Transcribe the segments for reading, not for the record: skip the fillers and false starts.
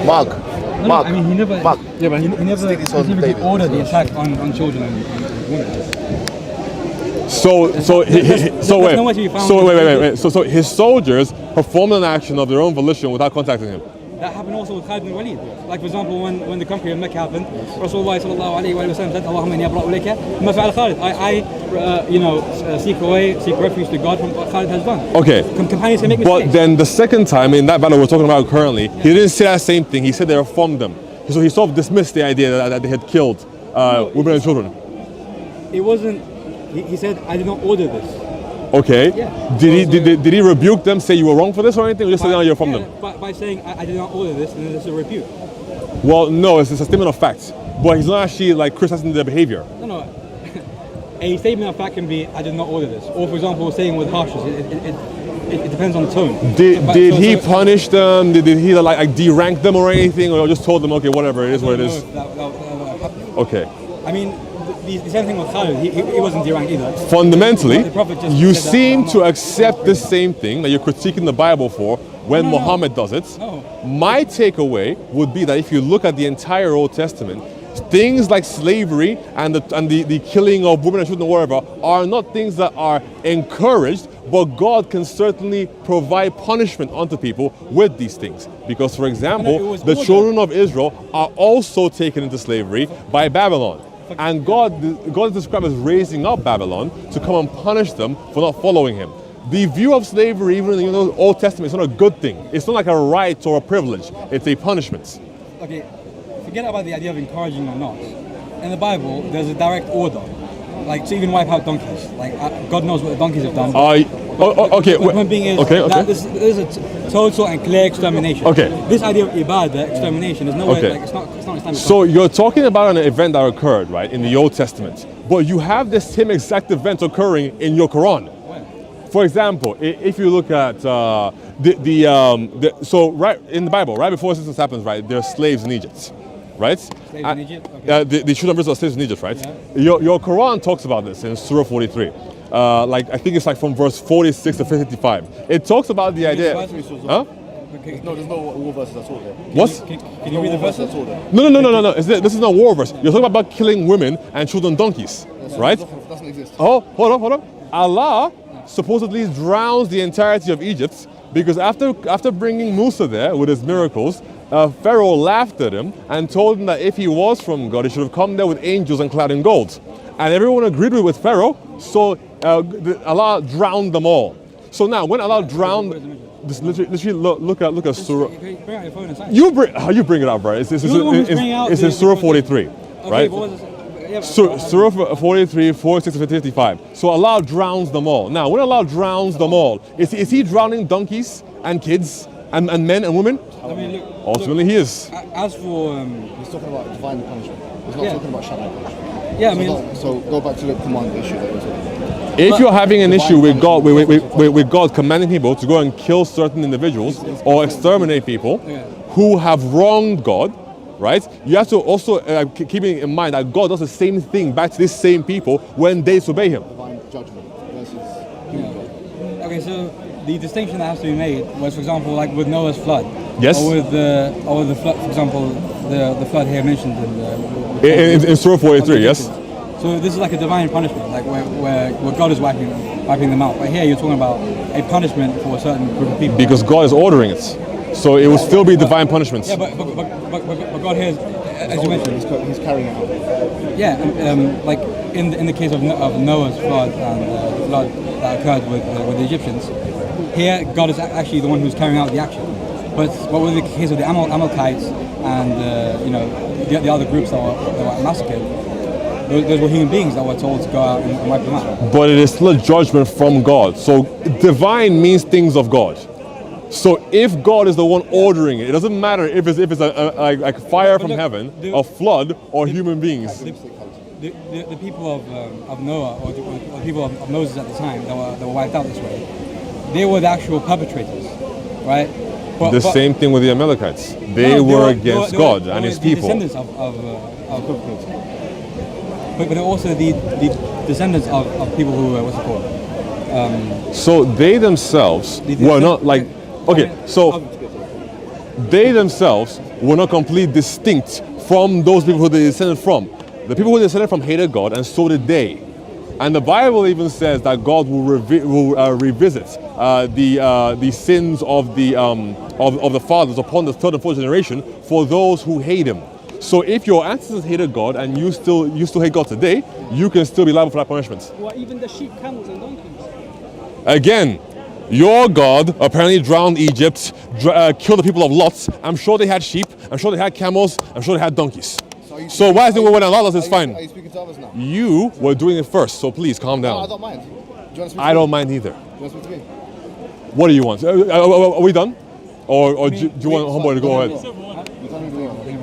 Mark. I mean, he never. Mark. Yeah, but he never did order the attack on children and women. So his soldiers performed an action of their own volition without contacting him. That happened also with Khalid bin Walid. Like for example, when the conquering of Mecca happened, Rasulullah sallallahu alayhi wa sallam said, Allahumma inni abra'u ilayka ma fa'al Khalid. I seek refuge to God from what Khalid has done. Okay. Companions can make mistakes. But then the second time in that battle we're talking about currently, he didn't say that same thing. He said they were from them. So he sort of dismissed the idea that they had killed women and children. It wasn't. He said, I did not order this. Okay. Yeah. Did he rebuke them, say you were wrong for this or anything? Or just say, no, you're from them? By saying, I did not order this, and then it's a rebuke. Well, no, it's a statement of fact. But he's not actually like criticizing their behavior. No. A statement of fact can be, I did not order this. Or for example, saying with harshness, it depends on the tone. Did he punish them? Did he like derank them or anything? Or just told them, okay, whatever, it is what it is? Okay. I mean, the same thing with Khalid, he wasn't deranked either. Fundamentally, you seem to accept the same thing that you're critiquing the Bible for when Muhammad does it. No. My takeaway would be that if you look at the entire Old Testament, things like slavery and the killing of women and children or whatever are not things that are encouraged, but God can certainly provide punishment unto people with these things. Because, for example, the children of Israel are also taken into slavery by Babylon. And God is described as raising up Babylon to come and punish them for not following him. The view of slavery, even in the Old Testament, is not a good thing. It's not like a right or a privilege. It's a punishment. Okay, forget about the idea of encouraging or not. In the Bible, there's a direct order. Like, to even wipe out donkeys. Like, God knows what the donkeys have done. Okay. The point being is that this is a total and clear extermination. Okay. This idea of ibadah, extermination, there's no way, like, it's not Islamic. So you're talking about an event that occurred, right, in the Old Testament, but you have this same exact event occurring in your Quran. When? For example, if you look at so right in the Bible, right before this happens, right, there are slaves in Egypt. Right? Slaves in Egypt? Okay. The children of Israel are slaves in Egypt, right? Yeah. Your Quran talks about this in Surah 43. I think it's like from verse 46 to 55. It talks about the idea. Huh? Okay. No, there's no war verses at all there. What? Can you read the verses? No. This is not war verse. You're talking about killing women and children donkeys, right? That doesn't exist. Oh, hold on. Allah supposedly drowns the entirety of Egypt because after bringing Musa there with his miracles, Pharaoh laughed at him and told him that if he was from God, he should have come there with angels and clad in gold. And everyone agreed with Pharaoh, so Allah drowned them all. So now, when Allah drowned, just literally look at Surah. Bring out your phone and sign. You bring it out, bro. It's in Surah 43, right? Surah 43, 46 to 55. So Allah drowns them all. Now, when Allah drowns them all, is he drowning donkeys and kids and men and women? I mean, look, ultimately, he is. As for he's talking about divine punishment. He's not talking about Sharia punishment. Yeah, I mean. So go back to the command issue that you're talking about. If you're having an issue with God, with God commanding people to go and kill certain individuals or exterminate people who have wronged God, right? You have to also keep in mind that God does the same thing back to these same people when they disobey Him. Divine judgment versus human judgment. Okay, so the distinction that has to be made was, for example, like with Noah's flood. Yes. Or with the flood, for example, the flood here mentioned in Surah 43. Yes. So this is like a divine punishment, like where God is wiping them out. But here you're talking about a punishment for a certain group of people. Because God is ordering it, so it will still be divine punishments. Yeah, but God here, as you mentioned, he's carrying it out. Yeah, like in the case of Noah's flood and the flood that occurred with the Egyptians, here God is actually the one who's carrying out the action. But what was the case of the Amalekites and the other groups that were massacred? Those were human beings that were told to go out and wipe them out. But it is still a judgment from God. So divine means things of God. So if God is the one ordering it, it doesn't matter if it's like fire from heaven, a flood, or human beings. The people of Noah or the people of Moses at the time that were wiped out this way, they were the actual perpetrators, right? The same thing with the Amalekites. They were against God and His people. Descendants of but they're also the descendants of people who what's it called? So they themselves were not like, okay, so they themselves were not completely distinct from those people who they descended from. The people who descended from hated God, and so did they. And the Bible even says that God will revisit the sins of the fathers upon the third and fourth generation for those who hate Him. So if your ancestors hated God and you still hate God today, you can still be liable for that punishment. Well, even the sheep, camels, and donkeys. Again, your God apparently drowned Egypt, killed the people of Lot. I'm sure they had sheep. I'm sure they had camels. I'm sure they had donkeys. So why is it when Allah does it's fine? Are you speaking to others now? You were doing it first, so please calm down. No, I don't mind. Do you want to speak to I me? don't mind either. Do you want to speak to me? What do you want? Are we done? Or do you want Homeboy to go ahead? You tell me the name.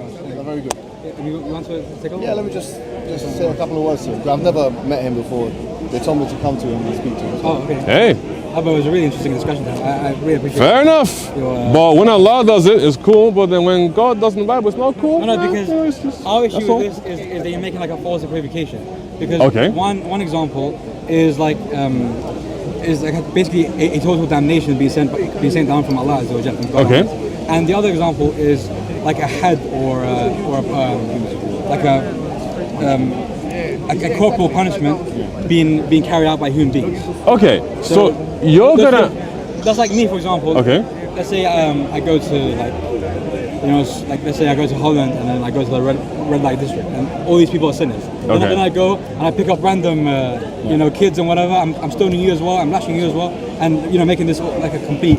Very good. You want to take over? Yeah, let me just say a couple of words to him. I've never met him before. They told me to come to him and speak to him. Oh, okay. Hey. But it was a really interesting discussion. I really appreciate Fair enough. But when Allah does it, it's cool. But then when God does it in the Bible, it's not cool. No, because our issue that's all. with this is that you're making like a false equivocation. Because Okay. one example is like basically a total damnation being sent down from Allah Azza wa Jalla, from God. Okay. And the other example is like a had or a corporal punishment being carried out by human beings. Okay, so you're gonna. That's like me, for example. Okay. Let's say I go to let's say I go to Holland and then I go to the red light district and all these people are sinners. Okay. Then I go and I pick up random kids and whatever. I'm stoning you as well. I'm lashing you as well, and making this like a complete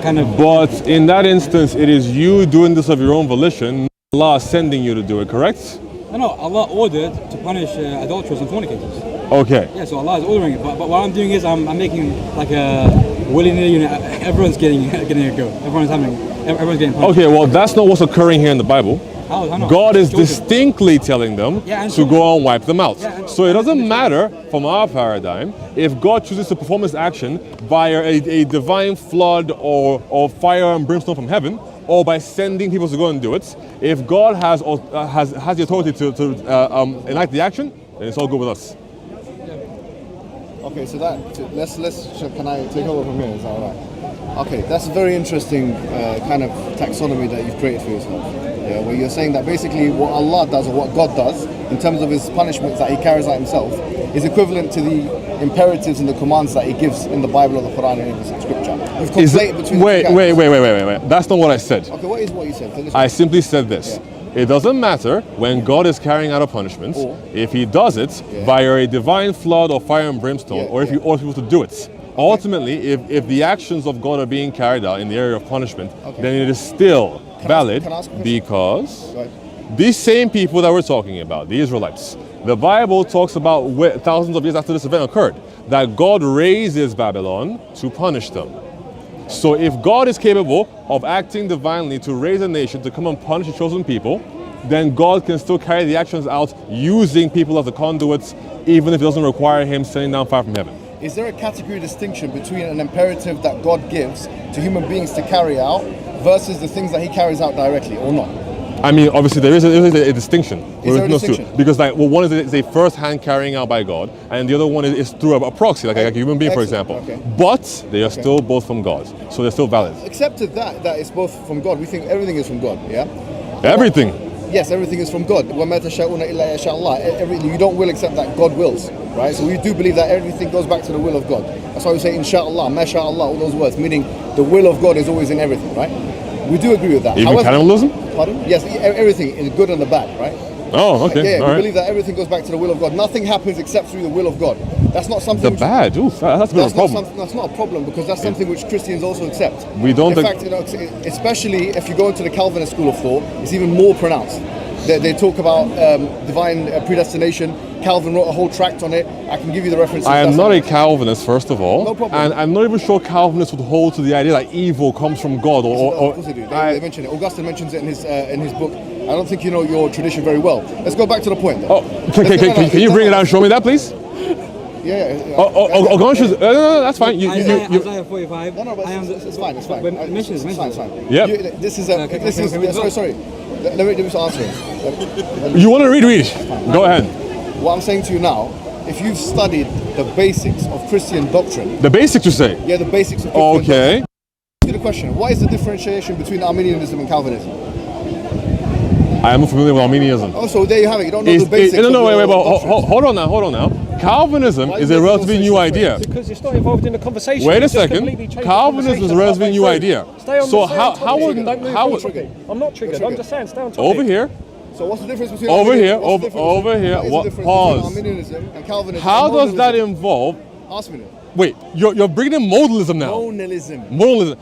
kind of. But in that instance, it is you doing this of your own volition. Allah sending you to do it, correct? No, Allah ordered to punish adulterers and fornicators. Okay. Yeah, so Allah is ordering it. But what I'm doing is I'm making like a willy-nilly. Everyone's getting a go. Everyone's getting punished. Okay, well, that's not what's occurring here in the Bible. How not? God is Children. distinctly telling them Yeah, and to children. go and wipe them out. Yeah, and- So it doesn't matter from our paradigm if God chooses to perform this action via a divine flood or fire and brimstone from heaven, or by sending people to go and do it. If God has the authority to enact the action, then it's all good with us. Okay, so can I take over from here? Is that all right? Okay, that's a very interesting kind of taxonomy that you've created for yourself. Yeah, where you're saying that basically what Allah does or what God does in terms of His punishments that He carries out Himself is equivalent to the imperatives and the commands that He gives in the Bible or the Quran and in the Scripture. You've conflated between the two Wait. categories. That's not what I said. Okay, what is what you said? I simply said this. It doesn't matter when God is carrying out a punishment, if He does it via a divine flood or fire and brimstone, or if He orders people to do it. Ultimately, if the actions of God are being carried out in the area of punishment, then it is still valid can I ask a question? because Right. these same people that we're talking about, the Israelites, the Bible talks about thousands of years after this event occurred, that God raises Babylon to punish them. So if God is capable of acting divinely to raise a nation to come and punish the chosen people, then God can still carry the actions out using people as the conduits, even if it doesn't require Him sending down fire from heaven. Is there a category distinction between an imperative that God gives to human beings to carry out versus the things that He carries out directly, or not? I mean, obviously there is a distinction. Is there a those two. distinction? Because one is a first-hand carrying out by God, and the other one is through a proxy, like a human being, for example. Excellent, okay. But they are still both from God, so they're still valid. Accepted that it's both from God. We think everything is from God, yeah? Everything. Yes, everything is from God. وَمَا تَشَاءُونَ إِلَّا يَشَاءَ اللَّهُ. You don't will except that God wills, right? So we do believe that everything goes back to the will of God. That's why we say inshallah, mashallah, all those words, meaning the will of God is always in everything, right? We do agree with that. Even cannibalism? Pardon? Yes, everything is good and the bad, right? Oh, okay. Yeah, All we right. believe that everything goes back to the will of God. Nothing happens except through the will of God. That's not something. The bad. Ooh, that's a bit of a problem. That's not a problem because that's something which Christians also accept. We don't. In fact, especially if you go into the Calvinist school of thought, it's even more pronounced. They talk about divine predestination. Calvin wrote a whole tract on it. I can give you the references. I am not a Calvinist, first of all. No problem. And I'm not even sure Calvinists would hold to the idea that evil comes from God. Of course they do. They mention it. Augustine mentions it in his book. I don't think you know your tradition very well. Let's go back to the point. Though. Can you bring it out and show me that, please? Yeah. No, that's fine. Isaiah 45. No, but it's fine. It's fine. Mention it. It's fine. Yep. This is can we sorry. Let me just answer it. You want to read? Go ahead. What I'm saying to you now if you've studied the basics of Christian doctrine, The basics you say. yeah, the basics of Christian Okay. doctrine, ask you the question, what is the differentiation between Arminianism and Calvinism? I am familiar with Arminianism. Oh, so there you have it. You don't know the basics. No, of wait, your but doctrines. hold on now. Calvinism Why is is a it relatively new idea. Because it's not involved in the conversation. Wait a It's just second. completely changed the Calvinism is a conversation relatively about new my idea. faith. Stay on So stay how on how topic. would Don't move how on would topic. I'm not triggered. You're I'm triggered. just saying, stay on topic. over here? So what's the difference between Over here, What's the difference over between- here, what is what- the difference pause. between Arminianism and Calvinism? How and does that modalism? involve? Ask me. Wait, you're bringing in modalism now. Modalism. Modalism.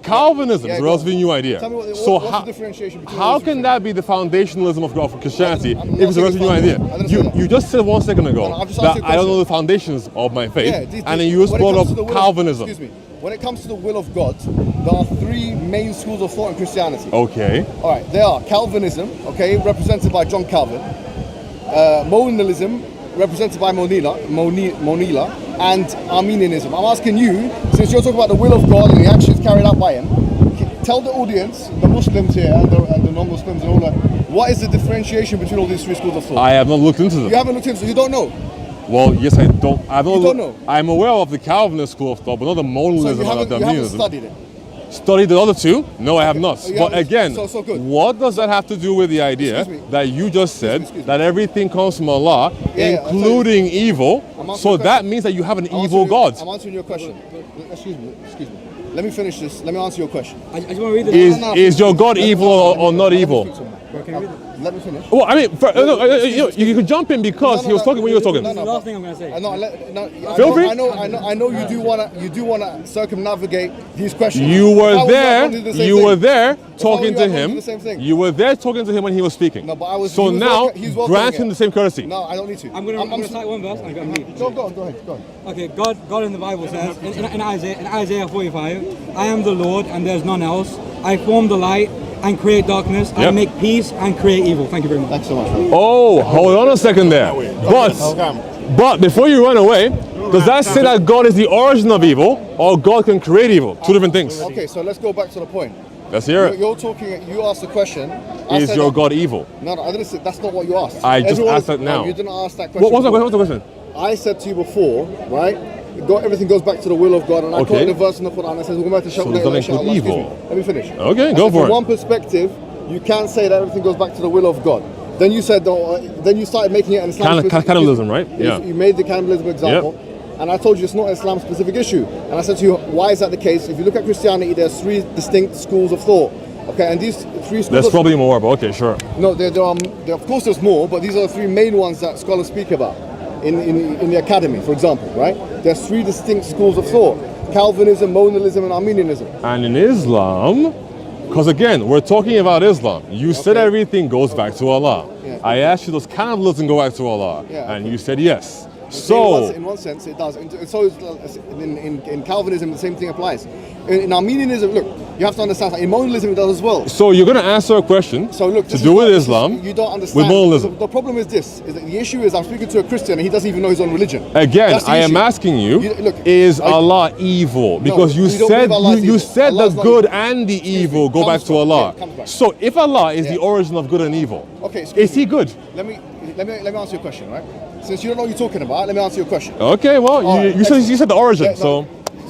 Calvinism Yeah, is a go on. relatively new idea. Tell me what's how, the differentiation between how those can two that be the foundationalism of Christianity I'm not if it's a saying relatively new idea? foundation. I didn't say that. You just said 1 second ago No, I've just that asked you a I don't question. know the foundations of my faith, Yeah, and then you just when it brought comes to the up will of- Calvinism. excuse me. When it comes to the will of God, there are three main schools of thought in Christianity. Okay. All right, they are Calvinism, okay, represented by John Calvin, Modalism, represented by Monila, and Arminianism. I'm asking you, since you're talking about the will of God and the actions carried out by Him, tell the audience, the Muslims here and the non-Muslims and all that, what is the differentiation between all these three schools of thought? I have not looked into You them. haven't looked into, so you don't know. Well, yes, I don't. I You don't know? I'm aware of the Calvinist school of thought, but not the So modalism you or haven't, the you haven't Arminianism. studied it. Studied the other two? No, I have not. Oh, you But haven't- again, so good. what does that have to do with the idea Excuse me. that you just said Excuse me. that everything comes from Allah, Yeah, I'll tell you. including evil? I'm asking So you a that question. means that you have an I'm evil answering- God. I'm answering your question. Excuse me. Let me finish this. Let me answer your question. I just want to read the Is your God evil or not evil? Let me finish. Well, I mean, you can jump in because he was talking when you were talking. This is the last thing I'm going to say. Feel free. I know you do wanna circumnavigate these questions. You If I were was there. not gonna do the same You thing. were there If I talking were to you, I'd do him. the same thing. You were there talking to him when he was speaking. No, but I was. So he was now welcome- he's welcoming grant it. him the same courtesy. No, I don't need to. I'm going to cite one verse and I'm going to leave. Go on. Go ahead. Okay, God in the Bible says in Isaiah 45, I am the Lord and there's none else. I form the light and create darkness. I Yep. make peace and create evil. Thank you very much. Thanks so much. Man. Oh, hold on a second there. But before you run away, does that say that God is the origin of evil or God can create evil? Two different things. Okay, so let's go back to the point. Let's hear it. You're talking. You asked the question. I Is said your that- God evil? No, I didn't say. That's not what you asked. I just Everyone asked is- that now. No, you didn't ask that question. What's the before. question? I said to you before, right? Everything goes back to the will of God, and I Okay. quoted a verse in the Quran that says, "We're going to So does that include evil? Let me finish. Okay, I go said, for from it. one perspective, you can't say that everything goes back to the will of God. Then you said, then you started making it an Islam. Cannibalism, right? Yeah. You made the cannibalism example. And I told you it's not an Islam-specific issue. And I said to you, why is that the case? If you look at Christianity, there's three distinct schools of thought. Okay, and these three schools. There's of probably more, but okay, sure. no, there are, of course there's more, but these are the three main ones that scholars speak about in the academy, for example, right? There's three distinct schools of thought: Calvinism, Modalism, and Arminianism. And in Islam, because again, we're talking about Islam. You said Okay. everything goes back to Allah. Yeah. I asked you, does cannibalism go back to Allah? Yeah, And okay. you said yes. In So, one sense, it does. And so in Calvinism, the same thing applies. In Arminianism, look, you have to understand. In Modalism, it does as well. so you're going to answer a question So look, to this do is with not- this is- Islam you don't understand. with modalism. The problem is this: is that the issue is I'm speaking to a Christian and he doesn't even know his own religion. Again, That's the I am issue. asking you, look, is I- Allah evil? Because we you don't said believe Allah is you evil. said Allah is the not good evil. and the Excuse me, evil go comes back to from- Allah. yeah, comes back. So if Allah is Yeah. the origin of good and evil, Okay, excuse is He me. good? Let me answer your question, right? Since you don't know what you're talking about, let me answer your question. Okay, well, All right, you said the origin, Yeah, no, so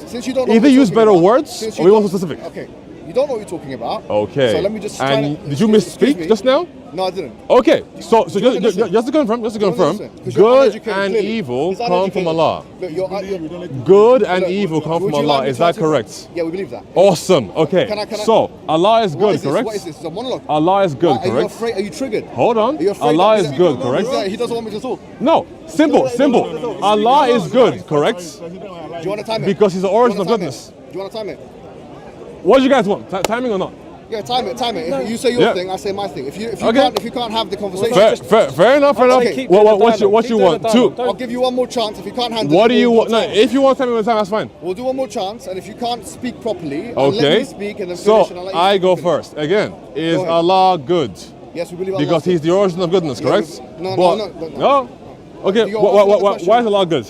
since you don't know either what you're use talking better about- words since or you be more don't- specific. Okay, you don't know what you're talking about. Okay. So let me just. And did you misspeak just now? No, I didn't. Okay, so you wanna listen? just to confirm, You wanna listen? 'Cause you're good uneducated, and clearly. evil He's come from uneducated. Allah. Look, you're, Good and look, evil come would from you like Allah. me Is to that answer- correct? Yeah, we believe that. Awesome. Okay. Can I- So Allah is What good, is this? correct? What is this? It's a monologue. Allah is good, Are you correct? afraid? Are you triggered? Hold on. Are you afraid Allah that- is good, correct? He doesn't want me to talk. No, simple. Allah is good, correct? Do you want to time it? Because He's the origin Do of you wanna time goodness. it? Do you want to time it? What do you guys want? Timing or not? Yeah, time it. If you say your Yeah. thing, I say my thing. If you Okay. can't have the conversation, Fair enough. Okay. Keep What doing the what you dialogue. want? Keep doing Two. the I'll give you one more chance. If you can't handle What it, do you we'll want? No, talk. if you want to tell me one time, that's fine. We'll do one more chance, and if you can't speak properly, let Okay. me speak and then So finish. And I'll let you I speak go and finish. first. Again, is Go ahead. Allah good? Yes, we believe Allah. Because He's the origin of goodness, Yeah, correct? no. No. Okay. You're Why asking the question. is Allah good?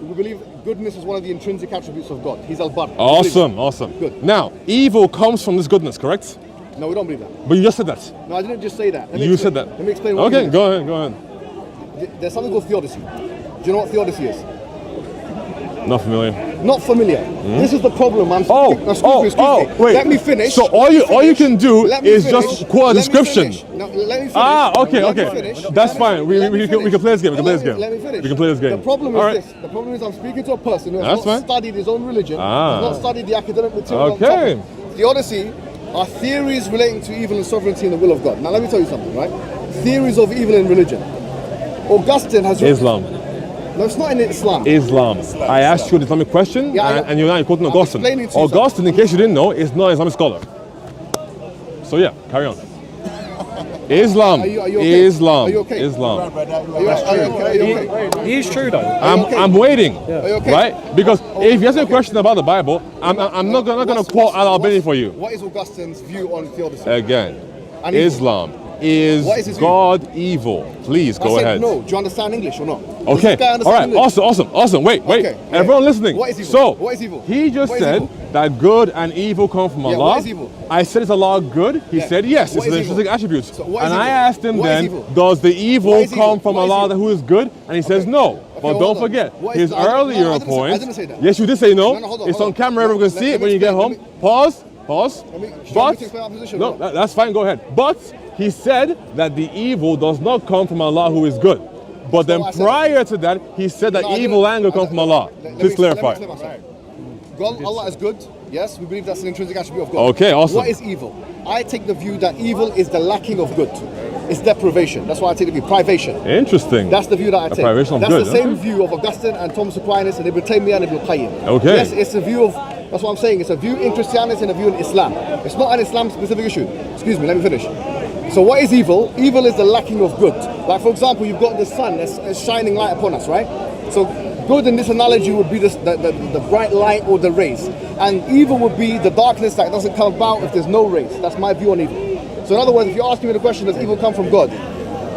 We believe goodness is one of the intrinsic attributes of God. He's al-Bar. We believe Awesome. Good. Now, evil comes from this goodness, correct? that. No, we don't believe that. But you just said that. No, I didn't just say that. Let me You explain- said that. Let me explain what Okay, we go ahead. believe. There's something called theodicy. Do you know what theodicy is? Not familiar. Not familiar. This is the problem. I'm Oh, speaking. Excuse me. wait. Let me finish. So all you can do Let me is finish. just quote a Let me description. finish. No, let me finish. Okay, Let me okay. finish. That's Let me- fine. We let me can finish. play this game. We can play this game. Let me finish. We can play this game. The problem is All right. this. The problem is I'm speaking to a person who has That's not fine. studied his own religion, Ah. has not studied the academic material. Okay. On topic. Theodicy are theories relating to evil and sovereignty and the will of God. Now let me tell you something, right? Theories of evil in religion. Augustine has Islam. No, it's not in Islam. Islam. I asked you an Islamic question, Yeah, and you're quoting I'm Augustine. explaining to you Augustine, in case you didn't know, is not an Islamic scholar. So yeah, carry on. Islam. Are you okay? Islam. Are you okay? Islam. Are you okay? It is true though. I'm waiting, Are you okay? right? Because if you ask me a question about the Bible, I'm not gonna quote Al-Albani for you. What is Augustine's view on theodicy? Again, And evil. Islam What is his is view? God evil. Please I go said ahead. no. Do you understand English or not? Does Okay, this guy all understand right, English? awesome. Wait. Okay, yeah. Everyone listening. What is evil? So, What is evil? he just What is said evil? that good and evil come from Yeah, Allah. what is evil? I said it's Allah good. He Yeah. said yes. What It's is the evil? intrinsic attributes. So what is and I evil? asked him What is then, evil? does the evil What is evil? come from What is Allah evil? who is good? And he says no. Okay, But hold don't on. forget What is- his I didn't- earlier no, I didn't say- point. I didn't say that. Yes, you did say no. No, hold on, It's hold on on. camera. Everyone can see Let it me when you get explain, home. let me- Pause. Do you want me But to explain my position no, or not? that's fine. Go ahead. But he said that the evil does not come from Allah who is good. But then what I said. prior to that, he said that No, I evil didn't- anger I comes from didn't- Allah. let Please me clarify. explain myself. God, Allah is good. Yes, we believe that's an intrinsic attribute of God. Okay, awesome. What is evil? I take the view that evil is the lacking of good. It's deprivation. That's why I take the view. Privation. Interesting. That's the view that I take. privation of That's good, the same okay. view of Augustine and Thomas Aquinas and Ibn Taymiyyah and Ibn Qayyim. Okay. Yes, it's a view of, that's what I'm saying, it's a view in Christianity and a view in Islam. It's not an Islam specific issue. Excuse me, let me finish. So what is evil? Evil is the lacking of good. Like for example, you've got the sun that's shining light upon us, right? So good in this analogy would be the bright light or the rays. And evil would be the darkness that doesn't come about if there's no rays. That's my view on evil. So in other words, if you're asking me the question, does evil come from God?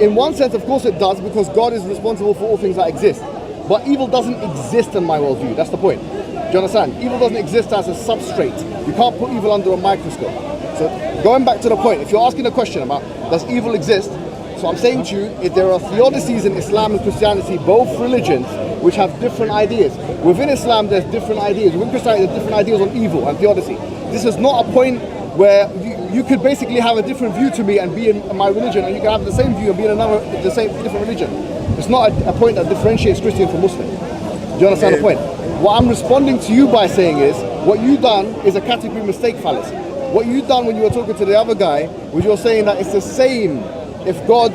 In one sense, of course it does, because God is responsible for all things that exist. But evil doesn't exist in my worldview. That's the point. Do you understand? Evil doesn't exist as a substrate. You can't put evil under a microscope. So going back to the point, if you're asking a question about does evil exist, so I'm saying to you, if there are theodicies in Islam and Christianity, both religions, which have different ideas. Within Islam, there's different ideas. Within Christianity, there's different ideas on evil and theodicy. This is not a point where you could basically have a different view to me and be in my religion, and you can have the same view and be in different religion. It's not a point that differentiates Christian from Muslim. Do you understand the point? What I'm responding to you by saying is, what you done is a category mistake fallacy. What you done when you were talking to the other guy was you're saying that it's the same if God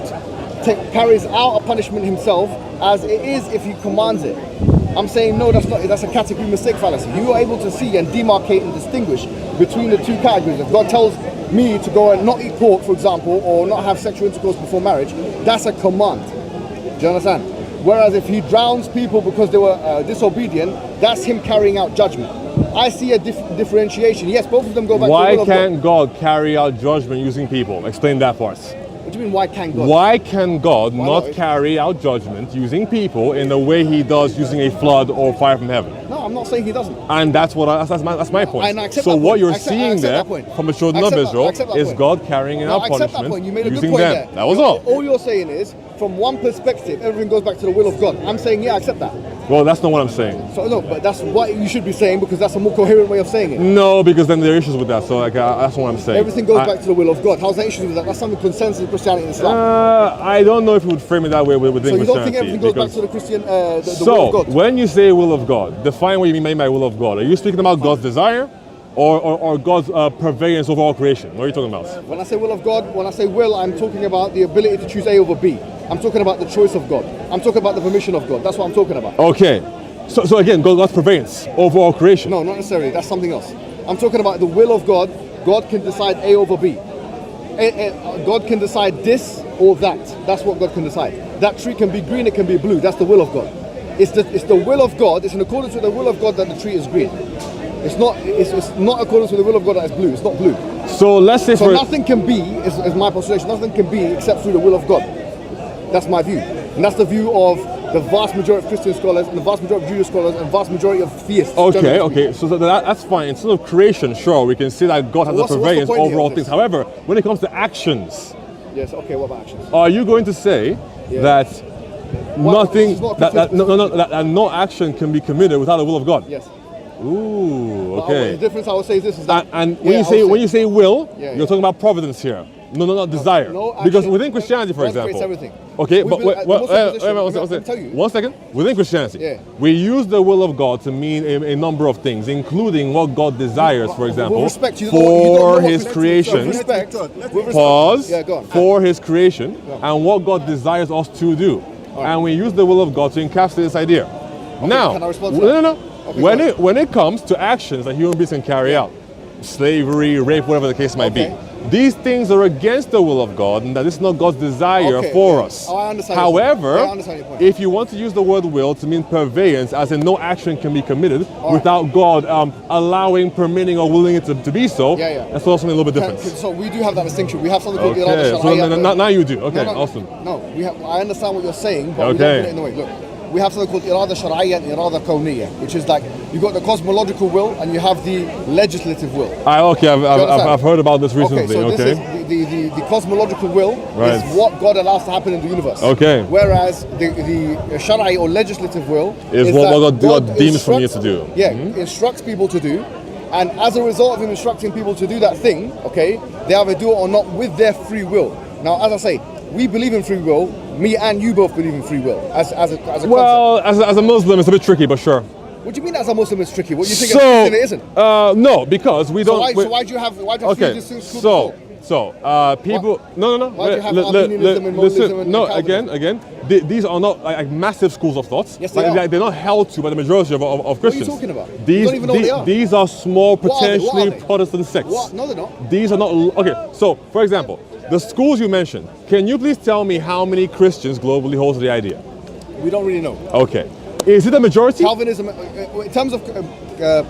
carries out a punishment himself as it is if he commands it. I'm saying no, that's not. That's a category mistake fallacy. You are able to see and demarcate and distinguish between the two categories. If God tells me to go and not eat pork, for example, or not have sexual intercourse before marriage, that's a command. Do you understand? Whereas if he drowns people because they were disobedient, that's him carrying out judgment. I see a differentiation. Yes, both of them go back to Why the will of God. can't God carry out judgment using people? Explain that for us. What do you mean, why can't God? Why can God Why not not? carry out judgment using people in the way he does using a flood or fire from heaven? No, I'm not saying he doesn't. And that's that's my point. And I accept So that what point. you're I accept seeing there that point. from the children I of accept that- I Israel accept that is point. God carrying No, out I accept that punishment point. You made a good using point them. there. That was all. All you're saying is, from one perspective, everything goes back to the will of God. I'm saying, yeah, I accept that. Well, that's not what I'm saying. So no, but that's what you should be saying because that's a more coherent way of saying it. No, because then there are issues with that. So that's what I'm saying. Everything goes I- back to the will of God. How's that issue with that? That's something consensus in Christianity and Islam. I don't know if you would frame it that way within So you don't think Christianity. everything goes back because- to the Christian, the will of So, God? when you say will of God, define what you mean by will of God. Are you speaking about God's desire or God's prevalence over all creation? What are you talking about? When I say will of God, when I say will, I'm talking about the ability to choose A over B. I'm talking about the choice of God. I'm talking about the permission of God. That's what I'm talking about. Okay. So again, God's prevalence over all creation. No, not necessarily. That's something else. I'm talking about the will of God. God can decide A over B. God can decide this or that. That's what God can decide. That tree can be green, it can be blue. That's the will of God. It's the will of God. It's in accordance with the will of God that the tree is green. It's not accordance with the will of God that it's blue. It's not blue. So let's say So for nothing can be, is my postulation, nothing can be except through the will of God. That's my view. And that's the view of the vast majority of Christian scholars and the vast majority of Jewish scholars and vast majority of theists. okay, generally speaking. okay. So that's fine. Instead of creation, sure, we can see that God has What's a the prevalence point over here all of things. this? However, when it comes to actions, Yes, okay, what about actions? are you going to say Yeah. that nothing It's not that Christian that no action can be committed without the will of God. Yes. Ooh, But okay. The difference I would say is this: is that And yeah, when you say will, Yeah, you're yeah. talking about providence here. No, not desire. no Because action. within Christianity, for God creates example. everything. Okay, We but will- wait, the wait, Muslim position- one let me second. tell you. One second. Within Christianity, Yeah. we use the will of God to mean a number of things, including what God desires, for example, With respect, you don't know for what His With creation. respect, with respect. Pause. Yeah, go on. For His creation and what God desires us to do, and we use the will of God to encapsulate this idea. Now, can I respond to no, that? no, no. Okay, go on. When it comes to actions that human beings can carry out, slavery, rape, whatever the case might Okay. be. These things are against the will of God, and that this is not God's desire Okay, for yeah. us. Oh, I understand your point. However, Yeah, I understand your point. if you want to use the word will to mean purveyance, as in no action can be committed without God allowing, permitting, or willing it to be so, Yeah, yeah. that's also something a little bit different. So we do have that distinction. We have something called Okay, irada so shar'iyya. now you do. Okay, No, awesome. No, I understand what you're saying, but we Okay. don't put it in the way. Look, we have something called irada shar'iyya and irada kawniyya, which is like you've got the cosmological will and you have the legislative will. Okay, understand? I've heard about this recently. Okay, so Okay. this is the cosmological will Right. is what God allows to happen in the universe. Okay. Whereas the shara'i or legislative will Is that what God deems for you to instructs- do. Yeah, instructs people to do. And as a result of him instructing people to do that thing, okay, they either do it or not with their free will. Now, as I say, we believe in free will. Me and you both believe in free will as a concept. Well, as a Muslim, it's a bit tricky, but sure. What do you mean as a Muslim it's tricky? What you think So, as a Christian it isn't? no, because we don't. So why do you have Okay, three distinct schools so of thought? people. No. Why do you have Arminianism and Modalism and no, Calvinism? again. These are not like massive schools of thoughts. Yes, they are. They're not held to by the majority of What are you Christians. talking about? You These, don't even know what they are. these are small, What are they? potentially What are they? Protestant sects. What? No, they're not. These are not. Okay, so for example, the schools you mentioned. Can you please tell me how many Christians globally hold the idea? We don't really know. Okay, is it a majority? Calvinism, in terms of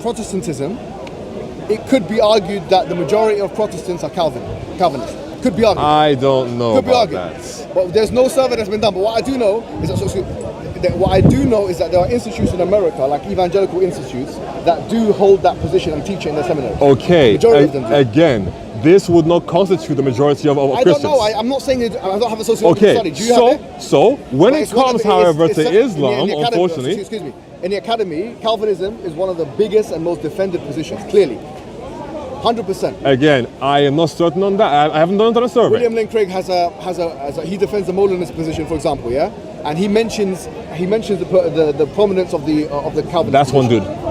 Protestantism, it could be argued that the majority of Protestants are Calvinists. Could be argued. I don't know Could be about argued. that. But there's no survey that's been done. But what I do know is that there are institutes in America, like evangelical institutes, that do hold that position and teach it in their seminaries. Okay, Majority of them do. again, this would not constitute the majority of I Christians. don't know. I'm not saying it, I don't have a sociological Okay, study. Do you have it? so when But it it's one of comes, the- however, it's to in the Islam, academy- unfortunately, excuse me, in the academy, Calvinism is one of the biggest and most defended positions. Clearly, 100%. again, I am not certain on that. I haven't done a survey. William Lane Craig he defends the Molinist position, for example, yeah, and he mentions the prominence of the Calvinist. That's one position. dude.